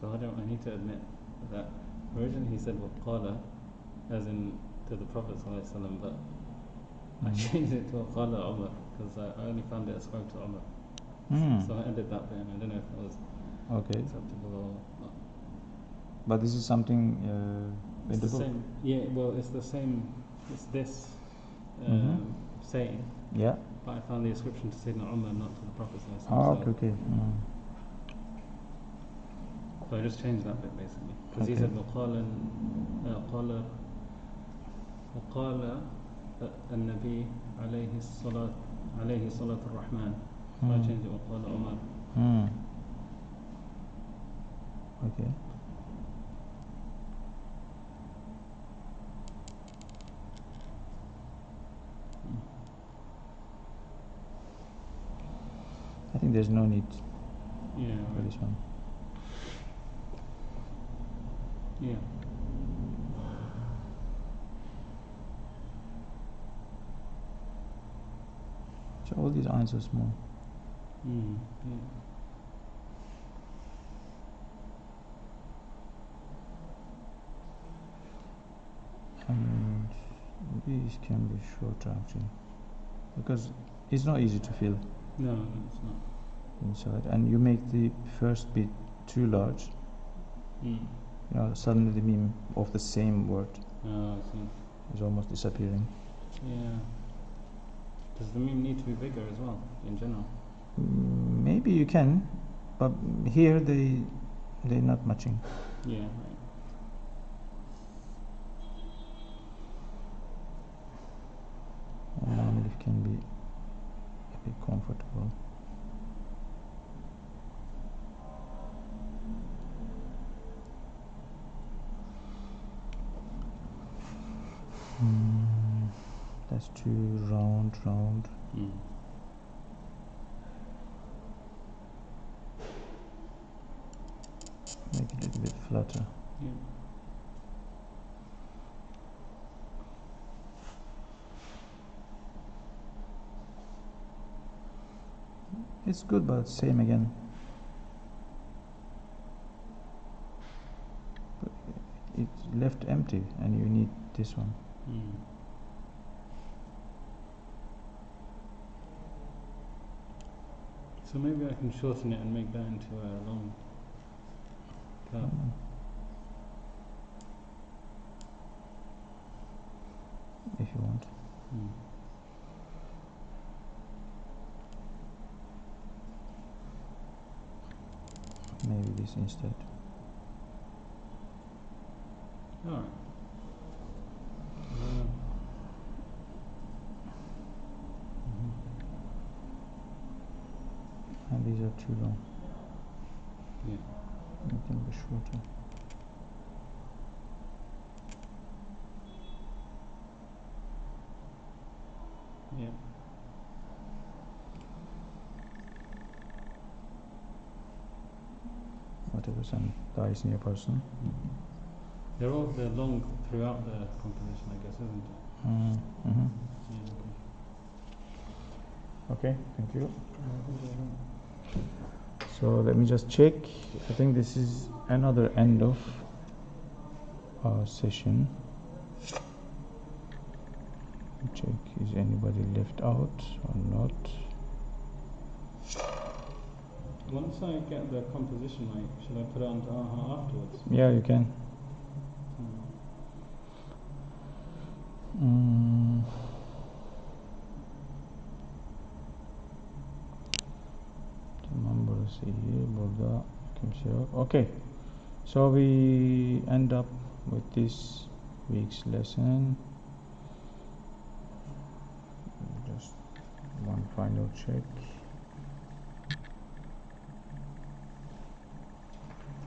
S7: So I need to admit that originally he said وَقَالَ as in to the Prophet ﷺ, but I changed it to وَقَالَ Umar because I only found it ascribed to Umar. So I ended that bit and I don't know if that was acceptable or not.
S1: But this is something
S7: It's
S1: in the
S7: the
S1: book.
S7: same. Yeah, well, it's the same. It's this saying,
S1: Yeah.
S7: but I found the ascription to Sayyidina Umar, not to the Prophet ﷺ.
S1: Oh, okay.
S7: So I just changed that bit basically because he
S1: Okay.
S7: said وقال النبي عليه الصلاة الرحمن. So I changed it وقال عمر.
S1: Okay. I think there's no need
S7: Yeah.
S1: for this one.
S7: Yeah.
S1: So all these eyes are small.
S7: Yeah.
S1: And these can be shorter actually, because it's not easy to fill
S7: No, it's not.
S1: inside. And you make the first bit too large, you know, suddenly the meme of the same word
S7: Oh, I see.
S1: is almost disappearing.
S7: Yeah. Does the meme need to be bigger as well, in general?
S1: Maybe you can, but here they're not matching.
S7: Yeah, right.
S1: And normally it can be a bit comfortable. That's too round. Make it a little bit flatter.
S7: Yeah.
S1: It's good, but same again. But it's left empty, and you need this one.
S7: So maybe I can shorten it and make that into a long cut.
S1: If you want. Maybe this instead.
S7: Alright.
S1: And these are too long.
S7: Yeah.
S1: Make them a bit shorter.
S7: Yeah.
S1: Whatever some dies near person.
S7: They're long throughout the composition, I guess, isn't it? Yeah.
S1: Okay, thank you. So let me just check. I think this is another end of our session. Check, is anybody left out or not?
S7: Once I get the composition right, should I put it onto AHA afterwards?
S1: Yeah, you can. Mm. Tamam, burası iyi. Burada kimse yok. Okay. So we end up with this week's lesson. Just one final check.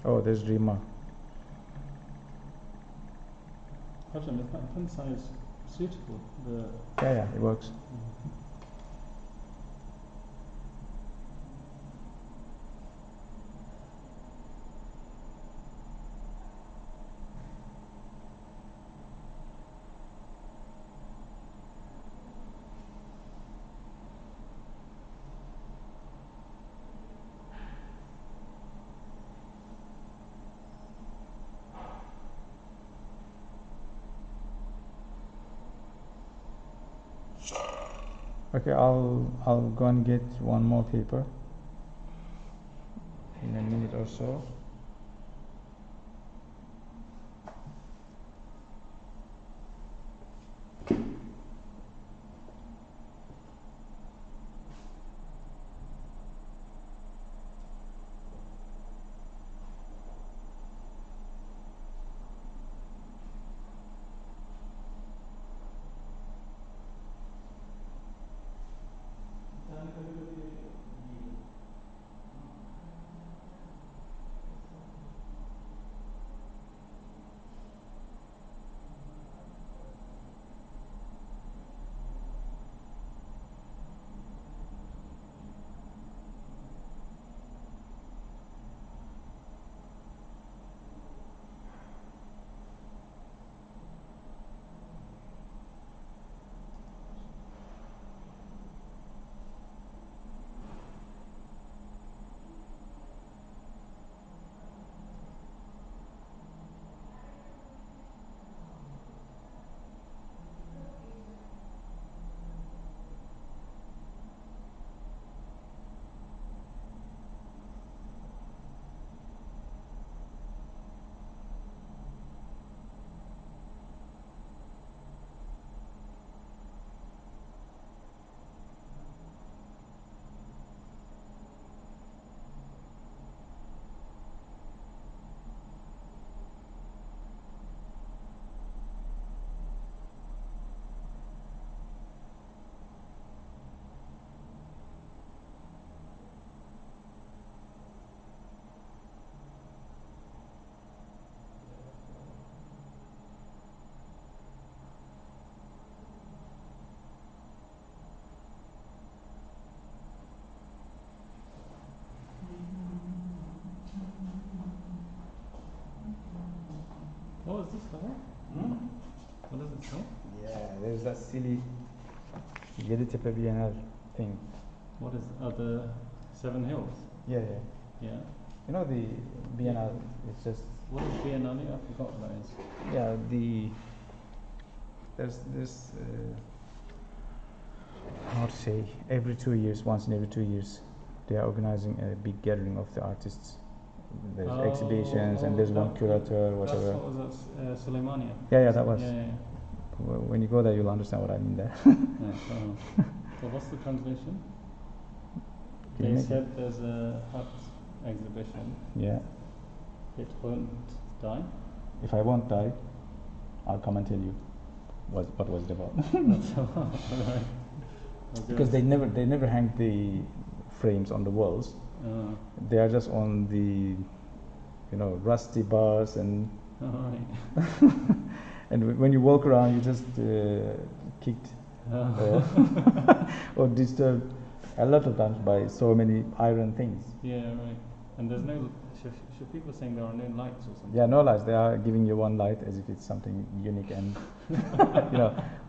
S1: Oh, there's Rima.
S7: Hajam, is that pen size suitable?
S1: Yeah, it works. Okay, I'll go and get one more paper in a minute or so.
S7: What was this level? What does it say?
S1: Yeah, there's that silly Yeditepe Bienal thing.
S7: What is the 7 hills?
S1: Yeah.
S7: Yeah.
S1: You know the Bienal, it's just,
S7: What is Biennale? I forgot what that is.
S1: yeah, there's this, how to say, once in every 2 years, they are organizing a big gathering of the artists. There's exhibitions and there's one curator, whatever.
S7: That's what was that? Suleimania.
S1: Yeah, that was.
S7: Yeah.
S1: When you go there, you'll understand what I mean there.
S7: So what's the translation?
S1: Can you
S7: They
S1: make
S7: said there's a art exhibition.
S1: Yeah.
S7: It won't die.
S1: If I won't die, I'll come and tell you what was it about.
S7: That's all right. Okay.
S1: Because they never hang the frames on the walls. They are just on the, rusty bars and.
S7: All right.
S1: And when you walk around, you just kicked or disturbed a lot of times by so many iron things.
S7: Yeah, right. And there's no. Should people saying there are no lights or something?
S1: Yeah, no lights. They are giving you one light as if it's something unique and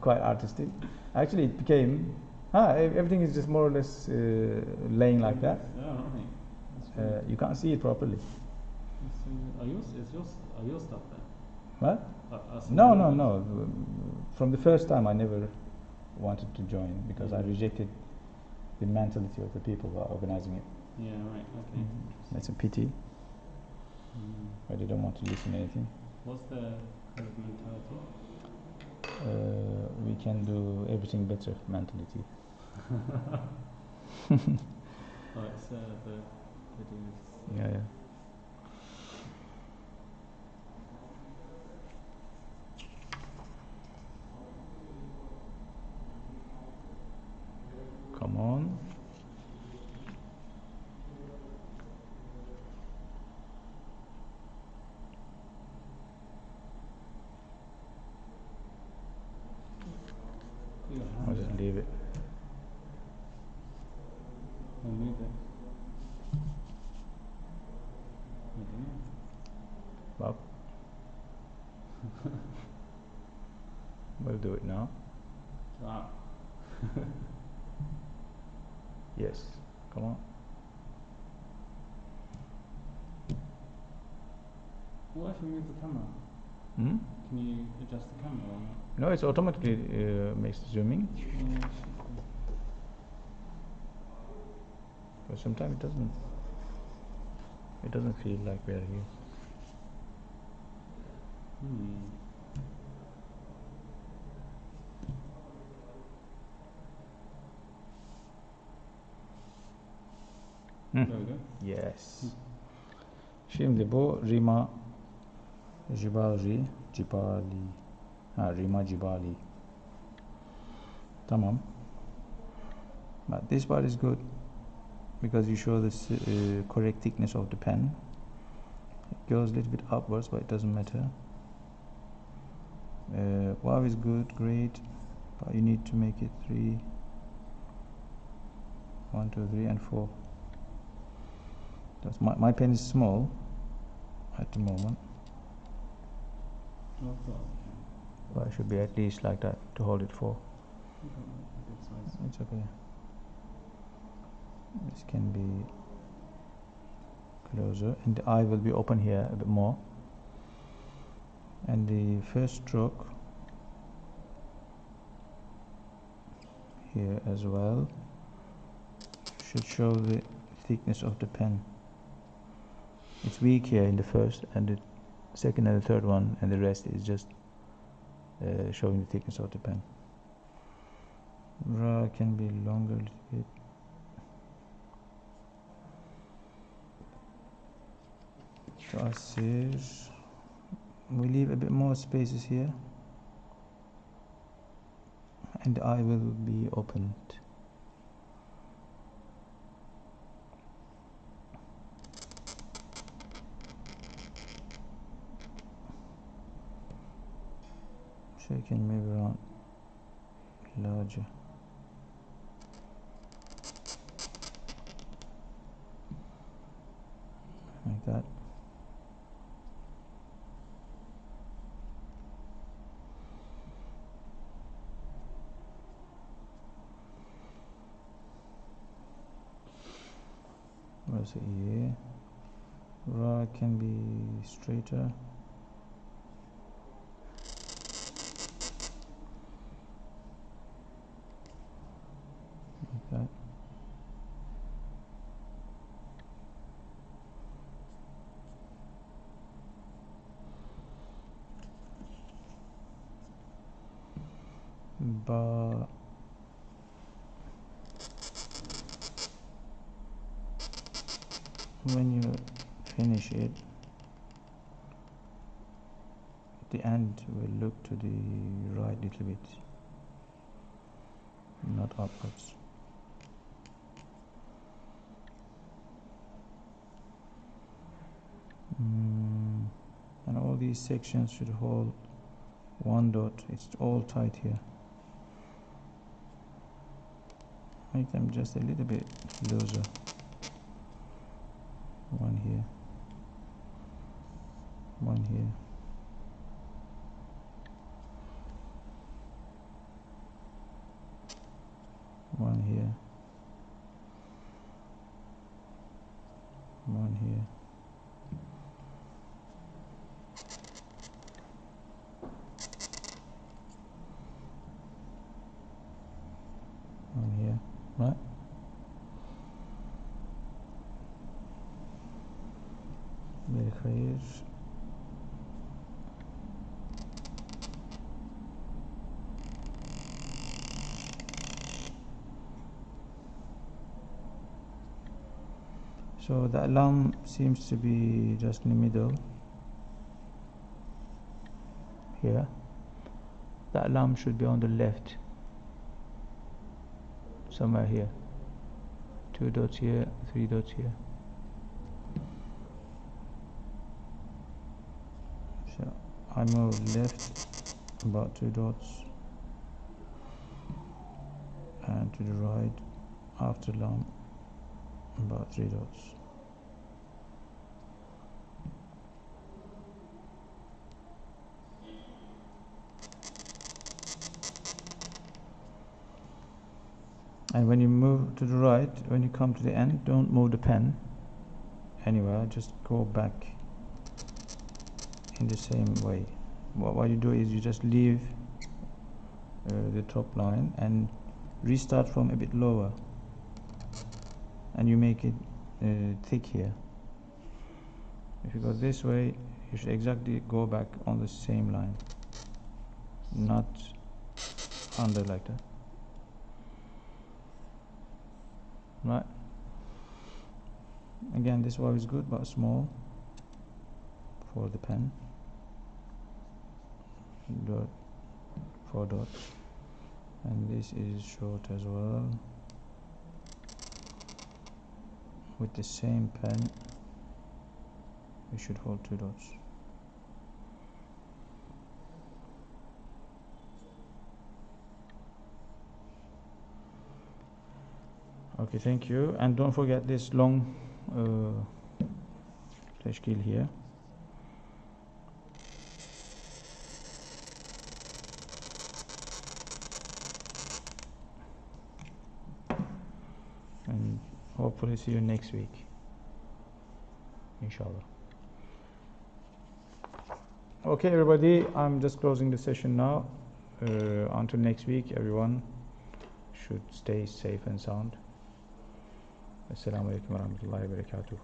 S1: quite artistic. Actually, it became. Everything is just more or less laying like that.
S7: Yeah, right.
S1: You can't see it properly.
S7: Are your stuff there?
S1: What?
S7: Us
S1: No. From the first time, I never wanted to join because I rejected the mentality of the people who are organizing it.
S7: Yeah, right, okay.
S1: That's a pity,
S7: Mm.
S1: but they don't want to listen to anything.
S7: What's the kind of mentality?
S1: We can do everything better mentality.
S7: Oh, it's the videos.
S1: Yeah, yeah. Come on.
S7: Put your
S1: I'll
S7: hand
S1: just
S7: there.
S1: leave it.
S7: Or move it. I don't know.
S1: Bob. We'll do it now.
S7: Ah.
S1: Yes. Come on.
S7: What if you move the camera?
S1: Hmm?
S7: Can you adjust the camera or not?
S1: No, it's automatically makes zooming,
S7: Yeah,
S1: but sometimes it doesn't. It doesn't feel like we're here.
S7: Hmm.
S1: Hmm.
S7: There we go.
S1: Yes. Şimdi bu Rima Cibali. Rima Cibali. Tamam. But this part is good because you show this correct thickness of the pen. It goes a little bit upwards, but it doesn't matter. Wow is good, great, but you need to make it 3, 1, 2, 3, and 4. That's my pen is small at the moment,
S7: Oh, I thought
S1: but it should be at least like that to hold it 4.
S7: a good size.
S1: It's okay. This can be closer, and the eye will be open here a bit more. And the first stroke here as well should show the thickness of the pen. It's weak here in the first, and the second and the third one, and the rest is just showing the thickness of the pen. Ra can be longer a little bit. Tasir, we leave a bit more spaces here, and the eye will be opened. So you can move around larger. Like that. Where's the E? Ra can be straighter. Like that. But when you finish it, the end will look to the right little bit, not upwards. And all these sections should hold one dot. It's all tight here. Make them just a little bit looser. One here, one here. One here, one here. One here, right? So the alarm seems to be just in the middle here. The alarm should be on the left, somewhere here. 2 dots here, 3 dots here. So I move left about 2 dots, and to the right after alarm about 3 dots. And when you move to the right, when you come to the end, don't move the pen anywhere, just go back in the same way. What you do is you just leave the top line and restart from a bit lower, and you make it thick here. If you go this way, you should exactly go back on the same line, not under like that. Right. Again, this one is good but small for the pen. Dot, 4 dots, and this is short as well. With the same pen, we should hold 2 dots. Okay, thank you. And don't forget this long tashkil here. And hopefully see you next week, inshallah. Okay, everybody, I'm just closing the session now. Until next week, everyone should stay safe and sound. Assalamu alaikum warahmatullahi wabarakatuh.